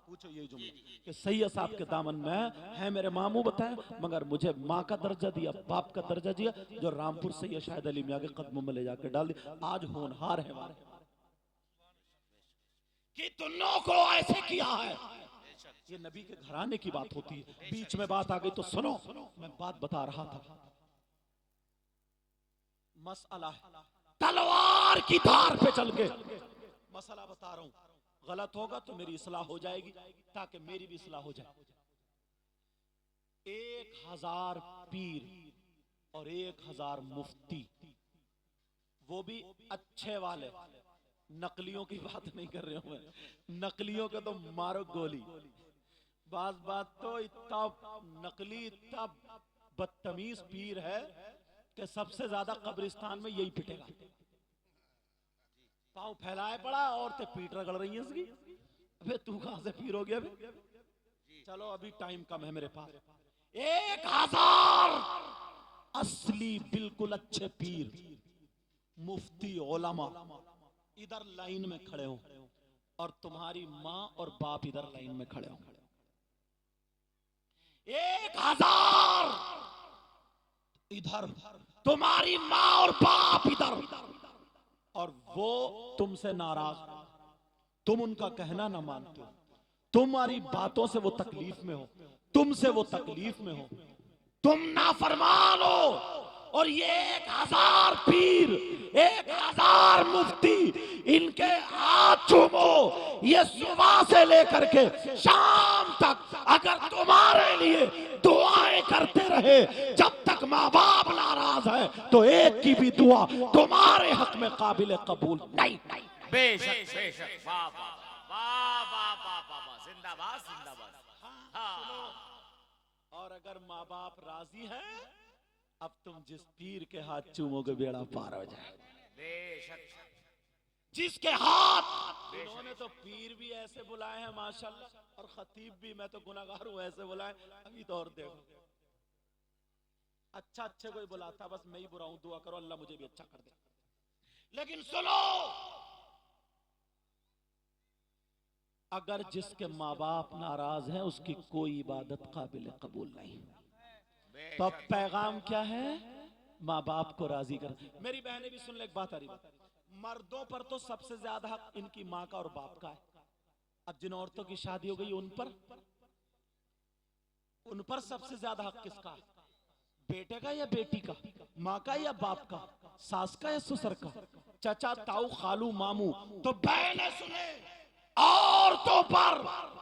पूछो यही जुमला कि सैयद साहब के दामन में है मेरे मामू बताए, मगर मुझे माँ का दर्जा दिया, बाप का दर्जा दिया, जो रामपुर सैयद शाहिद अली मियां के कदमों में ले जाकर डाल दिया। आज होनहार है हमारे कि दोनों को ऐसे किया है। ये नबी के घराने की बात होती है, बीच में बात आ गई तो सुनो, मैं बात बता रहा था। मसला है तलवार की धार पे चल के मसला बता रहा हूं, गलत होगा तो मेरी इस्लाह हो जाएगी, ताकि मेरी भी इस्लाह हो जाए। 1000 पीर और 1000 मुफ्ती, वो भी अच्छे वाले, नकलियों की बात नहीं कर रहे हूं मैं, नकलियों के तो मारो गोली। बात तो इतना नकली, इतना बदतमीज पीर है कि सबसे ज्यादा कब्रिस्तान में यही पिटेगा। पाँव फैलाए पड़ा, औरतें पीठ रगड़ रही हैं इसकी। अबे तू कहां से पीर हो गया अभी? चलो अभी टाइम कम है मेरे पास। 1000 असली बिल्कुल अच्छे पीर, मुफ्ती, उलमा इधर लाइन में खड़े हो, और तुम्हारी माँ और बाप इधर लाइन में खड़े हो। 1000 इधर, तुम्हारी माँ और बाप इधर, और वो तुमसे नाराज, तुम उनका कहना ना मानते हो, तुम्हारी बातों से वो तकलीफ में हो, तुमसे वो तकलीफ में हो, तुम नाफरमान हो। और ये 1000 पीर, 1000 मुफ्ती, इनके हाथ चूमो, ये सुबह से लेकर के शाम तक अगर तुम्हारे लिए दुआएं करते रहे, जब तक माँ बाप नाराज है तो एक की भी दुआ तुम्हारे हक में काबिल कबूल नहीं। बेशक बेशक, वाह वाह वाह वाह वाह वाह, जिंदाबाद जिंदाबाद। हाँ। और अगर माँ बाप राजी हैं, अब तुम जिस पीर के हाथ चूमोगे बेड़ा पार हो जाए। बेशक, जिसके हाथ, इन्होंने तो पीर भी ऐसे बुलाए हैं माशाल्लाह, और खतीब भी, मैं तो गुनाहगार हूं, ऐसे बुलाए। अभी तो और देखो, अच्छा अच्छे कोई बुलाता, बस मैं ही बुरा हूं, दुआ करो अल्लाह मुझे भी अच्छा कर दे। लेकिन सुनो, अगर जिसके माँ बाप नाराज हैं उसकी कोई इबादत काबिल कबूल नहीं। तो अब पैगाम क्या है? माँ बाप को राजी कर। मेरी बहनें भी सुन ले, एक बात आ रही, मर्दों पर तो सबसे ज्यादा हक इनकी माँ का और बाप का है। अब जिन औरतों की शादी हो गई उन पर सबसे ज्यादा हक किसका है? बेटे का या बेटी का? माँ का या बाप का? सास का या ससुर का? चाचा, ताऊ, खालू, मामू। तो बहनें सुने, औरतों पर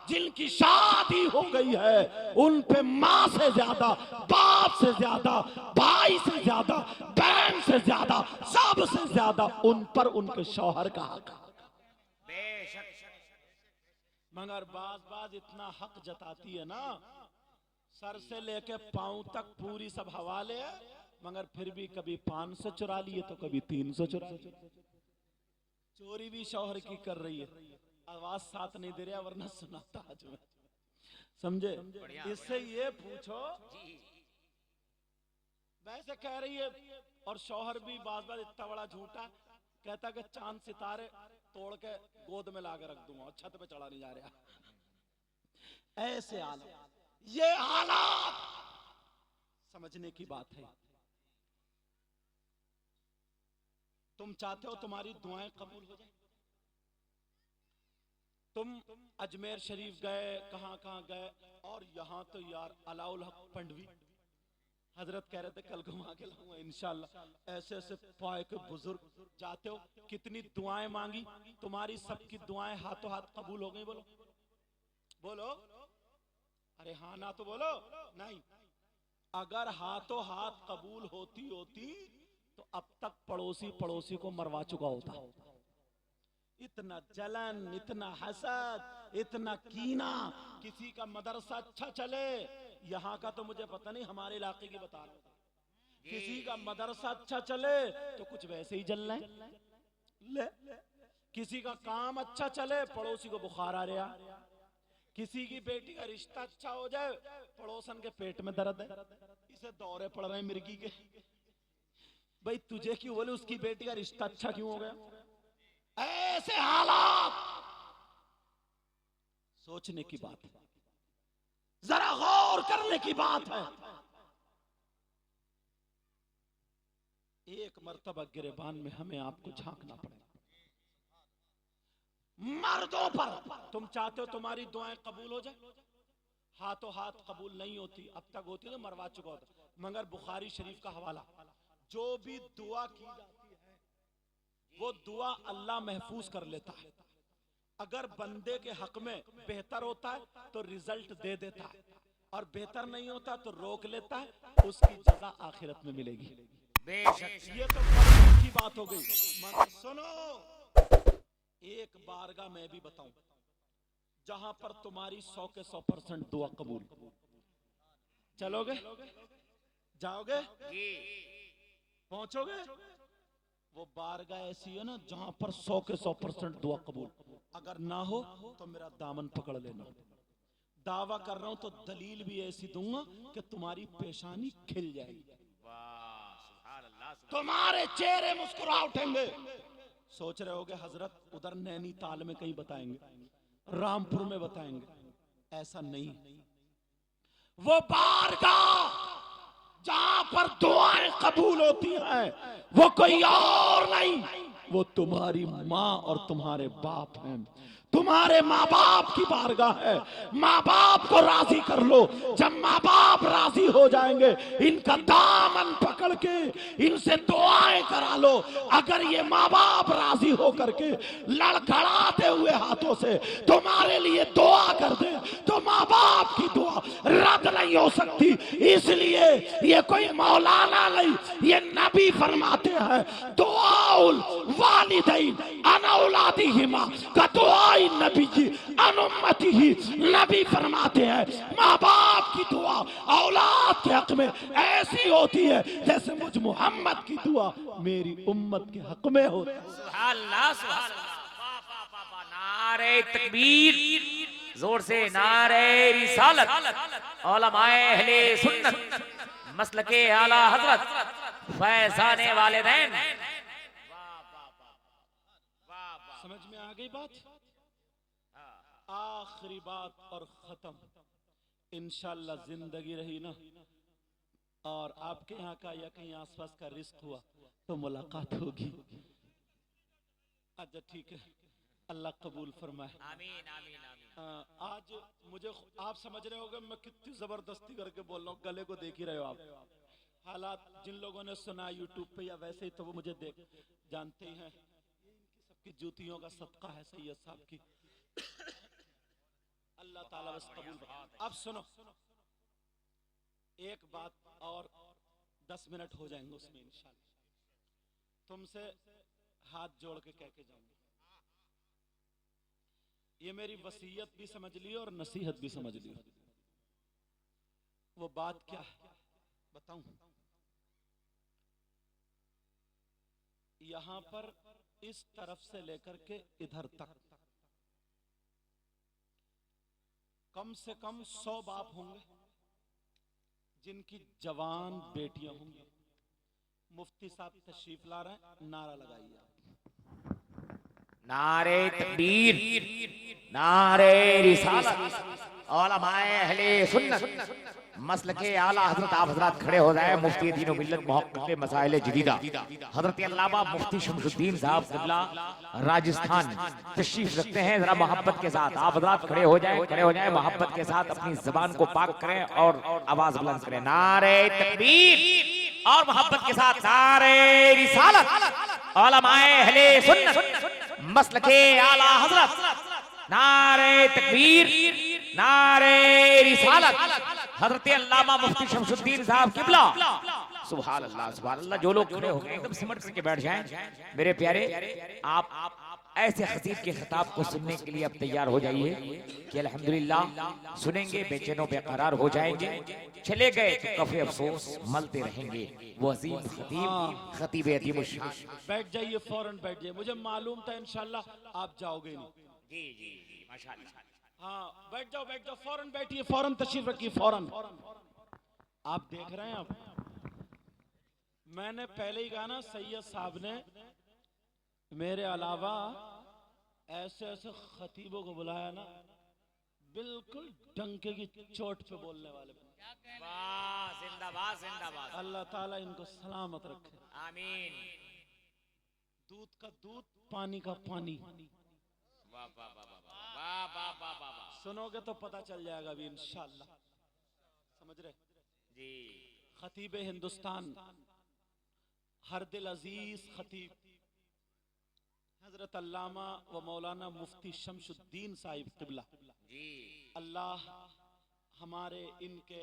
जिनकी शादी हो गई है उन पे माँ से ज्यादा, बाप से ज्यादा, भाई से ज्यादा, बहन से ज्यादा, सबसे ज्यादा उन पर उनके शौहर का हक। मगर बाज इतना हक जताती है ना, सर से लेके पांव तक पूरी सब हवाले है, मगर फिर भी कभी 500 चुरा लिए तो कभी 300 चुरा लिए। चोरी भी शौहर की कर रही है, आवाज साथ नहीं दे रहा, वरना सुनाता आज मैं, समझे? इससे ये पूछो, वैसे कह रही है, और शौहर भी बाज इतना बड़ा झूठा, कहता कि चांद सितारे तोड़ के गोद में लाके रख दूंगा और छत पे चढ़ा नहीं जा रहा। ऐसे हालात, ये हालात समझने की बात है। तुम चाहते हो तुम्हारी दुआएं कबूल हो जाए? तुम अजमेर शरीफ गए, कहां कहां गए, और यहां तो यार अलाउल हक पंडवी हजरत कह रहे थे कल घुमा के लाऊंगा इंशाल्लाह। ऐसे ऐसे पाए के बुजुर्ग जाते हो, कितनी दुआएं मांगी, तुम्हारी सबकी दुआएं हाथों हाथ कबूल हो गई। बोलो बोलो, अरे हाँ ना तो बोलो नहीं। अगर हाथों हाथ कबूल होती तो अब तक पड़ोसी को मरवा चुका होता। इतना जलन, इतना हसद, इतना कीना, किसी का मदरसा अच्छा चले, यहाँ का तो मुझे पता नहीं, हमारे इलाके की बता रहा हूं, किसी का मदरसा अच्छा चले तो कुछ वैसे ही जल रहे ले, किसी का काम अच्छा चले पड़ोसी को बुखार आ रहा, किसी की बेटी का रिश्ता अच्छा हो जाए पड़ोसन के पेट में दर्द है, इसे दौरे पड़ रहे हैं मिर्गी के। भाई तुझे क्यों बोले, उसकी बेटी का रिश्ता अच्छा क्यों हो गया? ऐसे हालात सोचने की बात है, जरा गौर करने की बात है। एक मर्तबा गिरेबान में हमें आपको झांकना पड़ेगा। मर्दों पर तुम चाहते हो तुम्हारी दुआएं कबूल हो जाए, हाथों हाथ कबूल नहीं होती, अब तक होती तो मरवा चुका होता। मगर बुखारी शरीफ का हवाला, जो भी दुआ की जाती है वो दुआ अल्लाह महफूज कर लेता है। अगर बंदे के हक में बेहतर होता है तो रिजल्ट दे देता है, और बेहतर नहीं होता तो रोक लेता है, उसकी जज़ा आखिरत में मिलेगी। ये तो बड़ी की बात हो गई। मगर सुनो, एक बारगाह मैं भी बताऊं जहां पर तुम्हारी 100 के 100% दुआ कबूल। चलोगे, जाओगे, पहुंचोगे? वो बारगाह ऐसी है ना जहां पर 100 के 100% दुआ कबूल। अगर ना हो तो मेरा दामन पकड़ लेना। दावा कर रहा हूं तो दलील भी ऐसी दूंगा कि तुम्हारी पेशानी खिल जाएगी, तुम्हारे चेहरे मुस्कुरा उठेंगे। सोच रहे होगे हजरत उधर नैनीताल में कहीं बताएंगे, रामपुर में बताएंगे, ऐसा नहीं। वो बारगाह जहां पर दुआएं कबूल होती हैं वो कोई और नहीं, वो तुम्हारी माँ और तुम्हारे बाप हैं। तुम्हारे माँ बाप की बारगाह है। माँ बाप को राजी कर लो। जब माँ बाप राजी हो जाएंगे इनका दामन पकड़ के इनसे दुआएं करा लो। अगर ये माँ बाप राजी हो करके लड़खड़ाते हुए हाथों से तुम्हारे लिए दुआ कर दे तो माँ बाप की दुआ रद्द नहीं हो सकती। इसलिए ये कोई मौलाना नहीं, ये नबी फरमाते हैं दुआउल वालिदैन अन औलादिहिमा का दुआ नबी जी अनुमति ही। नबी फरमाते हैं माँ बाप की दुआ औलाद के हक में ऐसी होती है जैसे मुझ मोहम्मद की दुआ मेरी उम्मत के हक में होती है। सुभान अल्लाह, सुभान अल्लाह। नारे तकबीर, जोर से नारे रिसालत। उलमाए अहले सुन्नत मसलके आला हजरत फैजाने वालिदैन। समझ में आ गई बात? आखिरी बात और खत्म। इंशाल्लाह जिंदगी रही ना और आपके यहाँ का या कहीं आसपास का रिस्क हुआ तो मुलाकात होगी। अच्छा ठीक है, अल्लाह कबूल फरमाए। आमीन आमीन आमीन। आज मुझे आप समझ रहे होगे मैं कितनी जबरदस्ती करके बोल रहा हूँ, गले को देख ही रहे हो आप। हालात जिन लोगों ने सुना यूट्यूब पे या वैसे ही तो वो मुझे देख जानते ही हैं। सबकी जूतियों का सदका है सैयद साहब की। अल्लाह ताला बस कबूल। अब सुनो एक बात और 10 मिनट हो जाएंगे उसमें इंशाल्लाह। तुमसे हाथ जोड़ के कह के जाऊंगा, ये मेरी वसीयत भी समझ लियो और नसीहत भी समझ लियो। वो बात क्या है बताऊं? यहां पर इस तरफ से लेकर के इधर तक कम से कम 100 बाप होंगे जिनकी जवान बेटियां होंगी। मुफ्ती साहब तशरीफ ला रहे हैं, नारा लगाइए। नारे तकबीर, नारे रिसालत। उलमाए अहले सुन्नत मसलके आला हजरत आप हजरत खड़े हो जाए। मुफ्ती दीन व मिल्लत मुहक्किक़ मसाइल जदीदा हजरत अल्लामा मुफ्ती शमसुद्दीन साहब क़िबला राजस्थान तशरीफ रखते हैं। जरा मोहब्बत के साथ आप हजरत खड़े हो जाए, मोहब्बत के साथ अपनी जबान को पाक करें और आवाज बुलंद करें। नारे तकबीर और मोहब्बत के साथ नारे रिसालत। उलमाए अहले सुन्नत मसलके आला हजरत नारे तकबीर, नारे रिसालत। हजरत अल्लामा मुफ्ती शमसुद्दीन साहब क़िबला। सुभान अल्लाह, सुभान अल्लाह। जो लोग खड़े हो गए एकदम सिमट करके बैठ जाएं। मेरे प्यारे, आप ऐसे खतीब के खिताब को सुनने के लिए अब तैयार हो जाइए कि अल्हम्दुलिल्लाह सुनेंगे, बेचैनो बेकरार हो जाएंगे। चले गए तो कफे अफसोस मलते रहेंगे। वो अजीम खतीब खतीब अदीम शान। बैठ जाइए, फौरन बैठ जाइए। मुझे मालूम था इंशाल्लाह आप जाओगे नहीं। जी जी जी माशाअल्लाह। हाँ बैठ जाओ, फौरन बैठिए, फौरन तशरीफ रखिए, फौरन। आप देख रहे हैं, आप मैंने पहले ही कहा ना सैयद साहब ने मेरे अलावा ऐसे ऐसे खतीबों को बुलाया ना, बिल्कुल डंके की चोट पे बोलने वाले। वाह, जिंदाबाद जिंदाबाद। अल्लाह ताला इनको सलामत रखे, आमीन। दूध का दूध, पानी का पानी। वाह वाह वाह वाह वाह वाह वाह। सुनोगे तो पता चल जाएगा अभी इंशाल्लाह। समझ रहे जी। खतीब हिंदुस्तान हर दिल अजीज खतीब हजरत अल्लामा व मौलाना मुफ्ती शमसुद्दीन साहिब क़िबला जी। अल्लाह हमारे इनके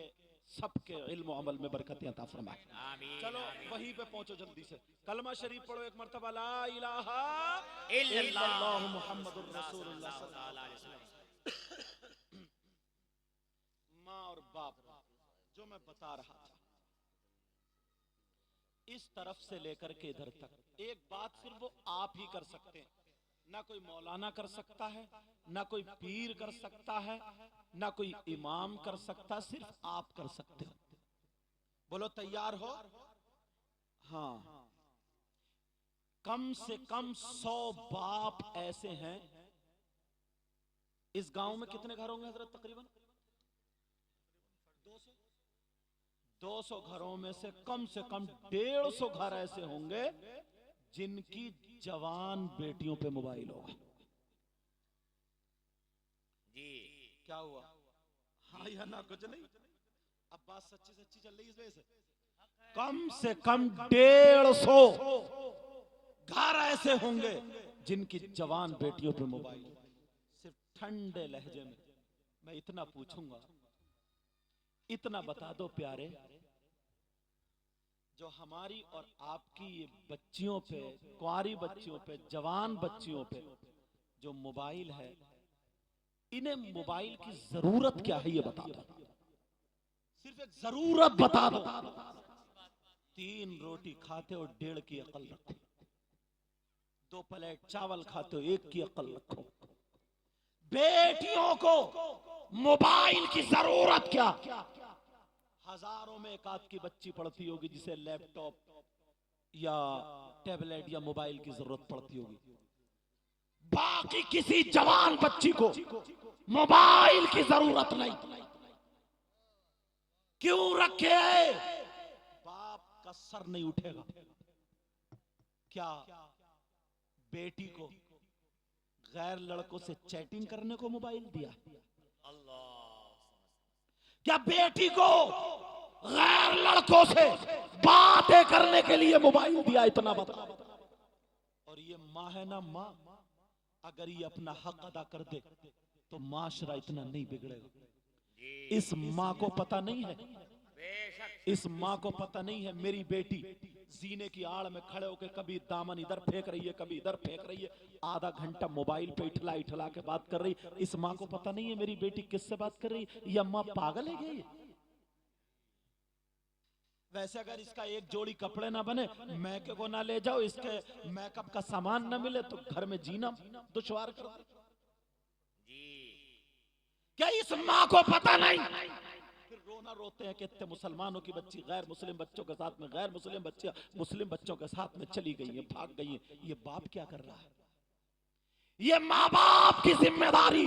सबके इल्म और अमल में बरकतें अता फरमाए। आमीन। चलो वहीं पे पहुंचो जल्दी से। कलमा शरीफ पढ़ो एक मर्तबा, ला इलाहा इल्लल्लाह मुहम्मदुर रसूलुल्लाह सल्लल्लाहु अलैहि वसल्लम। माँ और बाप जो मैं बता रहा था, इस तरफ से लेकर के इधर तक एक बात सिर्फ वो आप ही कर सकते हैं, ना कोई मौलाना कर सकता है, ना कोई पीर कर सकता है, ना कोई इमाम कर सकता, सिर्फ आप कर सकते हो। बोलो तैयार हो? हाँ, कम से कम 100 बाप ऐसे हैं। इस गांव में कितने घर होंगे हजरत? तकरीबन 200 घरों में से कम 150 घर ऐसे होंगे जिनकी जवान बेटियों पे मोबाइल होगा। जी क्या हुआ? हाँ या ना? कुछ नहीं। अब बात सच्ची सच्ची चल रही है इस वजह से। कम से कम 150 घर ऐसे होंगे जिनकी जवान बेटियों पे मोबाइल। सिर्फ ठंडे लहजे में मैं इतना पूछूंगा, इतना बता दो प्यारे, जो हमारी और आपकी ये बच्चियों पे, कुंवारी बच्चियों पे, जवान बच्चियों पे जो मोबाइल है, इन्हें मोबाइल की जरूरत क्या है ये बता दो। सिर्फ एक जरूरत बता दो। 3 रोटी खाते हो 1.5 की अकल रखो, 2 प्लेट चावल खाते हो 1 की अकल रखो। बेटियों को मोबाइल की जरूरत क्या? हजारों में एक आध की बच्ची पढ़ती होगी जिसे लैपटॉप या टैबलेट या मोबाइल की जरूरत पड़ती होगी। बाकी किसी जवान बच्ची को मोबाइल की जरूरत नहीं। क्यों रखे है? बाप का सर नहीं उठेगा। क्या बेटी को गैर लड़कों से चैटिंग करने को मोबाइल दिया? क्या बेटी को गैर लड़कों से बातें करने के लिए मोबाइल दिया? इतना बता। और ये माँ है ना, माँ अगर ये अपना हक अदा कर दे तो माशरा इतना नहीं बिगड़ेगा। इस माँ को पता नहीं है, इस माँ को पता नहीं है मेरी बेटी सीने की आड़ में खड़े होकर कभी दामन इधर फेंक रही है, कभी इधर फेंक रही है, आधा घंटा मोबाइल पे इठला इठला के बात कर रही। इस माँ को पता नहीं है मेरी बेटी किससे बात कर रही। ये अम्मा पागल है क्या ये? वैसे अगर इसका एक जोड़ी कपड़े ना बने, मैके को ना ले जाओ, इसके मेकअप का सामान ना मिले तो घर में जीना दुश्वार कर दे। क्या इस माँ को पता नहीं? फिर रोना रोते हैं कि इतने मुसलमानों की बच्ची गैर मुस्लिम बच्चों के साथ में, गैर मुस्लिम बच्चियां मुस्लिम बच्चों के साथ में चली गई हैं, भाग गई हैं। ये बाप क्या कर रहा है? ये माँ बाप की जिम्मेदारी।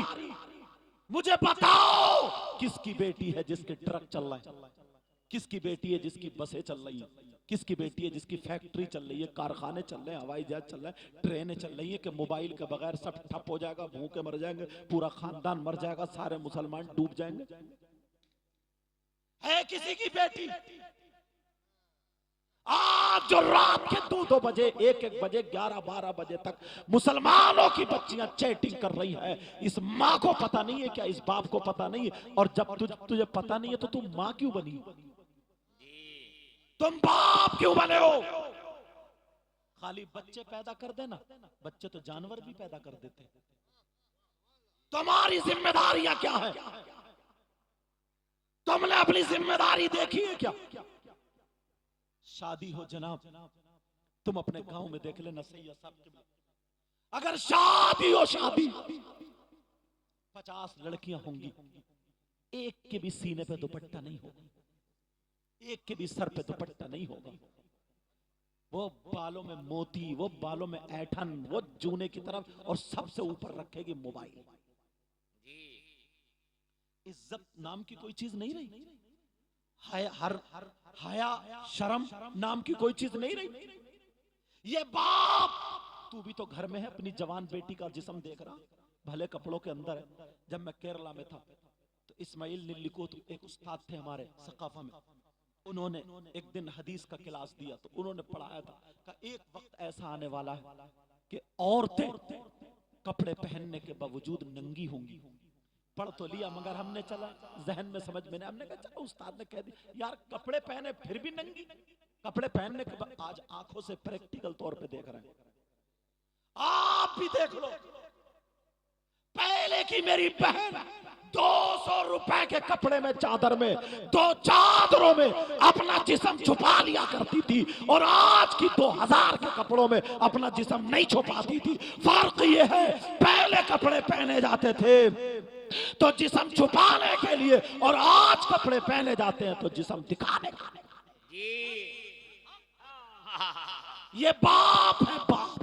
मुझे बताओ किसकी बेटी है जिसके ट्रक चल रहा है? किसकी बेटी है जिसकी बसें चल रही हैं? किसकी बेटी है जिसकी फैक्ट्री चल रही है, कारखाने चल रहे हैं, हवाई जहाज चल रहे हैं, ट्रेनें चल रही हैं? कि मोबाइल के बगैर सब ठप हो जाएगा, भूखे मर जाएंगे, पूरा खानदान मर जाएगा, सारे मुसलमान डूब जाएंगे? है किसी की बेटी? आज जो रात के 2-2 बजे, 1-1 बजे, 11-12 बजे तक मुसलमानों की बच्चियां चैटिंग कर रही है, इस माँ को पता नहीं है क्या? इस बाप को पता नहीं है? और जब तुझे पता नहीं है तो तुम माँ क्यों बनी? तुम बाप क्यों बने हो? खाली बच्चे पैदा कर देना, बच्चे तो जानवर भी पैदा कर देते हैं। तुम्हारी जिम्मेदारियां क्या है? तुमने अपनी जिम्मेदारी देखी है क्या? शादी हो जनाब, तुम अपने गांव में देख लेना, सैयद साहब के, अगर शादी हो, शादी 50 लड़कियां होंगी, एक के भी सीने पे दुपट्टा नहीं होगा, एक के भी सर पे दुपट्टा नहीं होगा। वो बालों में मोती, वो बालों में ऐठन, वो जूने की तरफ, और सबसे ऊपर रखेगी मोबाइल। इज्जत नाम की कोई चीज नहीं रही, हया शर्म नाम की कोई चीज नहीं रही। ये बाप, तू भी तो घर में है, अपनी जवान बेटी का जिस्म देख रहा, भले कपड़ों के अंदर है। जब मैं केरला में था तो इस्माइल निल्लिकोत एक उस्ताद थे हमारे सकाफा में, उन्होंने एक दिन हदीस का क्लास दिया तो उन्होंने पढ़ाया था कि एक वक्त ऐसा आने वाला है कि औरतें कपड़े पहनने के बावजूद नंगी होंगी। पढ़ तो लिया मगर हमने चला जहन में समझ में नहीं, हमने कहा चलो उस्ताद ने कह दिया यार कपड़े पहने फिर भी नंगी, कपड़े पहनने के बाद आज आंखों से प्रैक्टिकल तौर पे देख रहे हैं। आप भी देख लो, पहले पहले की मेरी बहन 200 रुपए के कपड़े में, चादर में, 2 चादरों में अपना जिस्म छुपा लिया करती थी और आज की 2000 के कपड़ों में अपना जिस्म नहीं छुपाती थी। फर्क ये है, पहले कपड़े पहने जाते थे तो जिस्म छुपाने के लिए और आज कपड़े पहने जाते हैं तो जिस्म दिखाने के लिए। ये बाप है, बाप।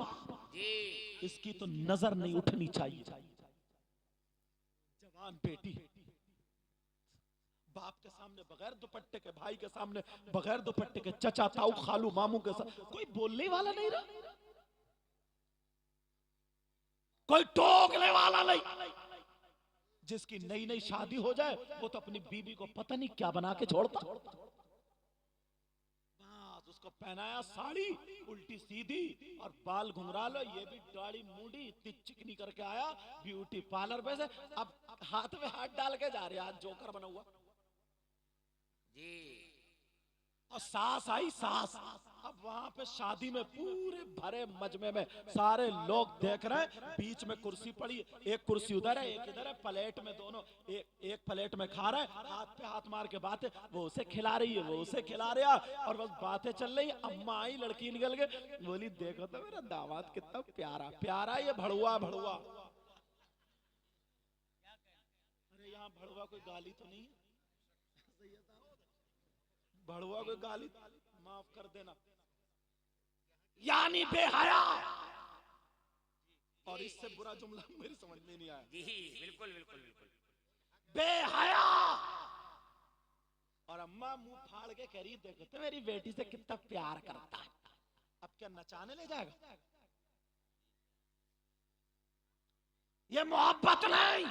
इसकी तो नजर नहीं उठनी चाहिए। जवान बेटी बाप के सामने बगैर दुपट्टे के, भाई के सामने बगैर दुपट्टे के, चचा ताऊ खालू मामू के साथ कोई बोलने वाला नहीं रहा, कोई टोकने वाला नहीं। जिसकी नई नई शादी हो जाए वो तो अपनी बीवी को पता नहीं क्या बना के छोड़ता। बस उसको पहनाया साड़ी उल्टी सीधी और बाल घुंघरा लो, ये भी दाढ़ी मूडी इतनी चिकनी करके आया ब्यूटी पार्लर पे से, अब हाथ में हाथ डाल के जा रहे, आज जोकर बना हुआ जी। और सास आई, सास अब वहां पे शादी में पूरे भरे मजमे में सारे लोग देख रहे हैं, बीच में कुर्सी पड़ी, एक कुर्सी उधर है एक इधर है, प्लेट में दोनों एक प्लेट में खा रहे हैं, हाथ पे हाथ मार के बातें, वो उसे खिला रही है वो उसे खिला रहा और बस बातें चल रही। अम्मा आई, लड़की निकल गई, बोली देखो तो मेरा दामाद कितना प्यारा प्यारा, ये भड़ुआ भड़ुआ। अरे यहाँ भड़ुआ कोई गाली तो नहीं है, भड़ुआ कोई गाली माफ कर देना, यानी बेहया। और इससे बुरा जुमला मेरी समझ में नहीं आया जी। बिल्कुल बिल्कुल बिल्कुल बेहया। और अम्मा मुंह फाड़ के कह रही देखो तो मेरी बेटी से कितना प्यार करता है, अब क्या नचाने ले जाएगा? ये मोहब्बत नहीं।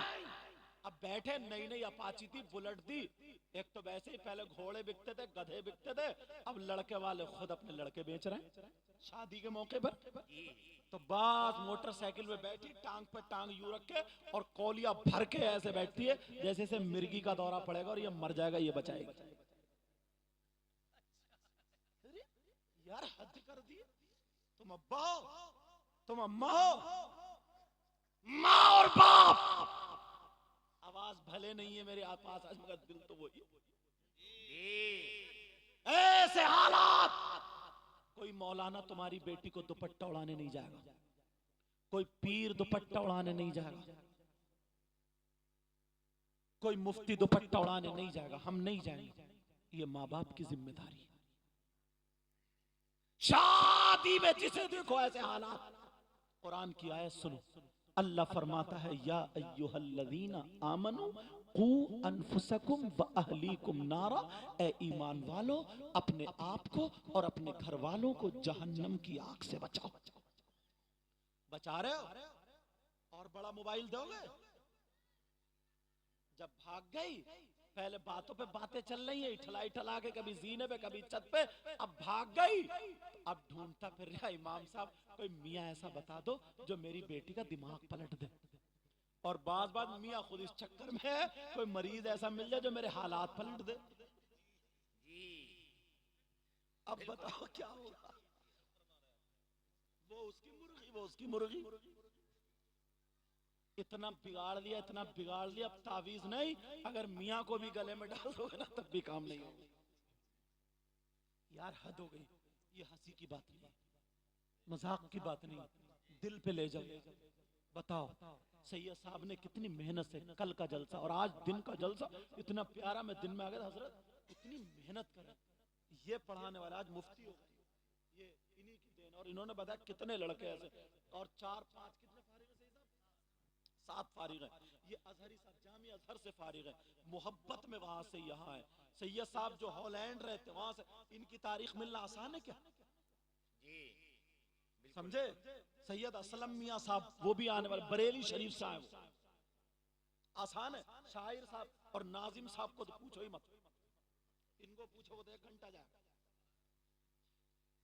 अब बैठे, नई नई अपाची थी, बुलेट थी, एक तो वैसे ही पहले घोड़े बिकते थे, गधे बिकते थे, अब लड़के वाले खुद अपने लड़के बेच रहे हैं शादी के मौके पर। तो बात मोटरसाइकिल में बैठी, टांग पे टांग यूं रख के और कौलिया भर के ऐसे बैठती है जैसे से मिर्गी का दौरा पड़ेगा और ये मर जाएगा ये बचाएगा। यार हद कर दी, तुम अब्बा हो, तुम अम्मा हो, माँ और बाप। आवाज भले नहीं है मेरे पास आज मगर दिल तो वही। ऐसे हालात, कोई मौलाना तुम्हारी बेटी को दुपट्टा उड़ाने नहीं जाएगा, कोई पीर दुपट्टा उड़ाने नहीं जाएगा, कोई मुफ्ती दुपट्टा उड़ाने नहीं जाएगा, हम नहीं जाएंगे। ये माँ बाप की जिम्मेदारी है। शादी में जिसे देखो ऐसे हालात। कुरान की आयत सुनो, अल्लाह फरमाता है या अय्युहल्लज़ीना आमनू कू अनफुसकुम व अहलीकुम नारा, ए ईमान वालों अपने आप को और अपने घर वालों को जहन्नम की आग से बचाओ। बचा रहे हो और बड़ा मोबाइल दोगे? जब भाग गई, पहले बातों पे बातें चल रही है, इठला इठला के कभी जीने पे कभी छत पे, अब भाग गई, अब ढूंढता फिर रहा इमाम साहब कोई मियाँ ऐसा बता दो जो मेरी बेटी का दिमाग पलट दे। और बात मियाँ खुद इस चक्कर में है, कोई मरीज ऐसा मिल जाए जो मेरे हालात पलट दे। अब बताओ क्या होगा? वो उसकी मुर्गी, वो उसकी मुर्गी। इतना बिगाड़ लिया, इतना बिगाड़ लिया, अब तावीज नहीं, अगर मियाँ को भी गले में डाल दोगे ना तब भी काम नहीं होगा। यार हद हो गई, ये हंसी की बात नहीं, मजाक की बात नहीं, दिल पे ले जाओ। बताओ सैयद साहब ने कितनी मेहनत से कल का जलसा और आज दिन का जलसा इतना प्यारा, मैं दिन में आ गया हजरत, इतनी मेहनत करें, ये पढ़ाने वाला आज मुफ्ती हो गए, ये इन्हीं की देन। और इन्होंने बताया कितने लड़के ऐसे, और 4-5 कितने फारिग है सैयद साहब? 7 फारिग है। ये अजहरी साहब जामिया अजहर से फारिग है, मोहब्बत में वहां से यहाँ है। सैयद साहब जो हॉलैंड रहते वहां से, इनकी तारीख मिलना आसान है क्या? समझे? सैयद असलम मियाँ साहब वो भी आने वाले, बरेली शरीफ से आए, वो आसान है। शाहिर साहब और नाजिम साहब को तो पूछो ही मत, इनको पूछो तो 1 घंटा जाएगा,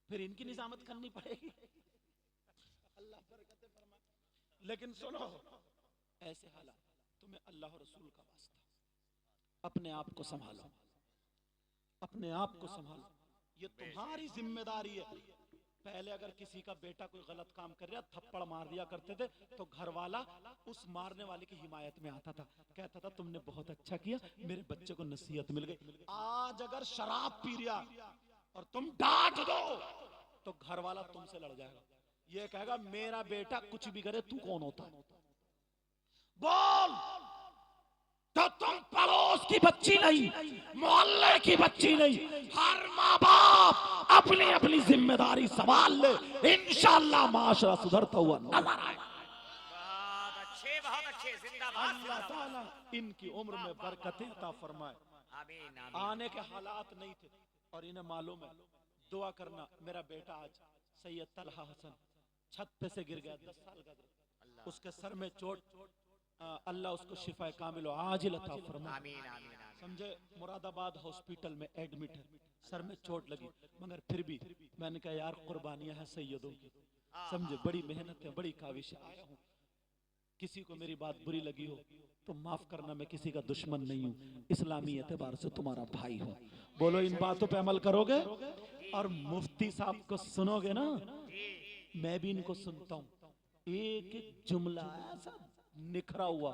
फिर इनकी निजामत करनी पड़ेगी। अल्लाह बरकत फरमाए। लेकिन सुनो, ऐसे हालात, तुम्हें अल्लाह और रसूल का वास्ता, अपने आप को संभालो, अपने आप को संभालो, ये तुम्हारी जिम्मेदारी है। पहले अगर किसी का बेटा कोई गलत काम कर रहा थप्पड़ मार दिया करते थे तो घर वाला उस मारने वाले की हिमायत में आता था, कहता था तुमने बहुत अच्छा किया, मेरे बच्चे को नसीहत मिल गई। आज अगर शराब पी रहा और तुम डांट दो तो घर वाला तुमसे लड़ जाएगा, ये कहेगा मेरा बेटा कुछ भी करे तू कौन होता है बोल। तो तुम पड़ोस की बच्ची नहीं, मोहल्ले की बच्ची नहीं, हर माँ बाप अपनी अपनी जिम्मेदारी संभाल ले, इंशाअल्लाह माशरा सुधरता हुआ नजर आएगा। बहुत अच्छे जिंदाबाद। अल्लाह ताला इनकी उम्र में बरकतें अता फरमाए। आमीन आमीन। आने के हालात नहीं थे और इन्हें मालूम है, दुआ करना मेरा बेटा आज सैयद तलहा हसन छत पे से गिर गया, 10 साल का, उसके सर में चोट, अल्लाह उसको शिफा कामिल आजिल अता फरमाए। आमीन आमीन आमीन। समझे, मुरादाबाद हॉस्पिटल में एडमिट है, सर में चोट लगी, मगर फिर भी मैंने कहा यार कुर्बानियां हैं सैयदों की, समझे, बड़ी मेहनत है, बड़ी काविश आया हूँ, किसी को मेरी बात बुरी लगी हो तो माफ करना, मैं किसी का दुश्मन नहीं हूँ, इस्लामी एतबार से तुम्हारा भाई हूँ। बोलो इन बातों पे अमल करोगे और मुफ्ती साहब को सुनोगे ना, मैं भी इनको सुनता हूँ, एक एक जुमला ऐसा निखरा हुआ,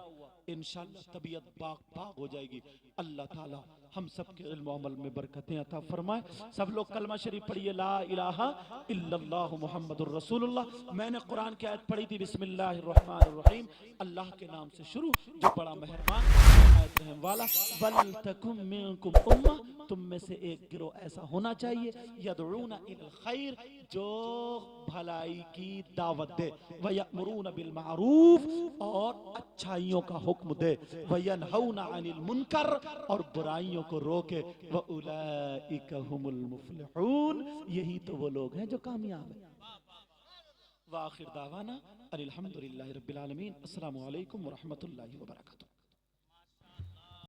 इंशाअल्लाह तबीयत बाग हो जाएगी। अल्लाह ताला हम सब के इल्म अमल में बरकतें अता फरमाए। सब लोग कलमा शरीफ पढ़िए, ला इलाहा इल्लल्लाह मुहम्मदुर रसूलुल्लाह। मैंने कुरान की आयत पढ़ी थी, बिस्मिल्लाहिर रहमानिर रहीम, अल्लाह के नाम से शुरू जो बड़ा मेहरबान निहायत रहम वाला। वल तकुम मिनकुम उम्मा, तुम में से एक गिरोह ऐसा होना चाहिए, यदऊना इलल खैर, जो भलाई की दावत दे, व यअमुरूना बिल मारूफ, और अच्छाइयों का हुक्म दे, व यनहौना अनिल मुनकर, और बुराइयों को रोके, व उलाइका हुमुल मुफ्लिहून, यही तो वो लोग हैं जो कामयाब हैं। व आखिर दावाना अनिल हम्दुलिल्लाहि रब्बिल आलमीन। अस्सलामु अलैकुम व रहमतुल्लाहि व बरकातुहू।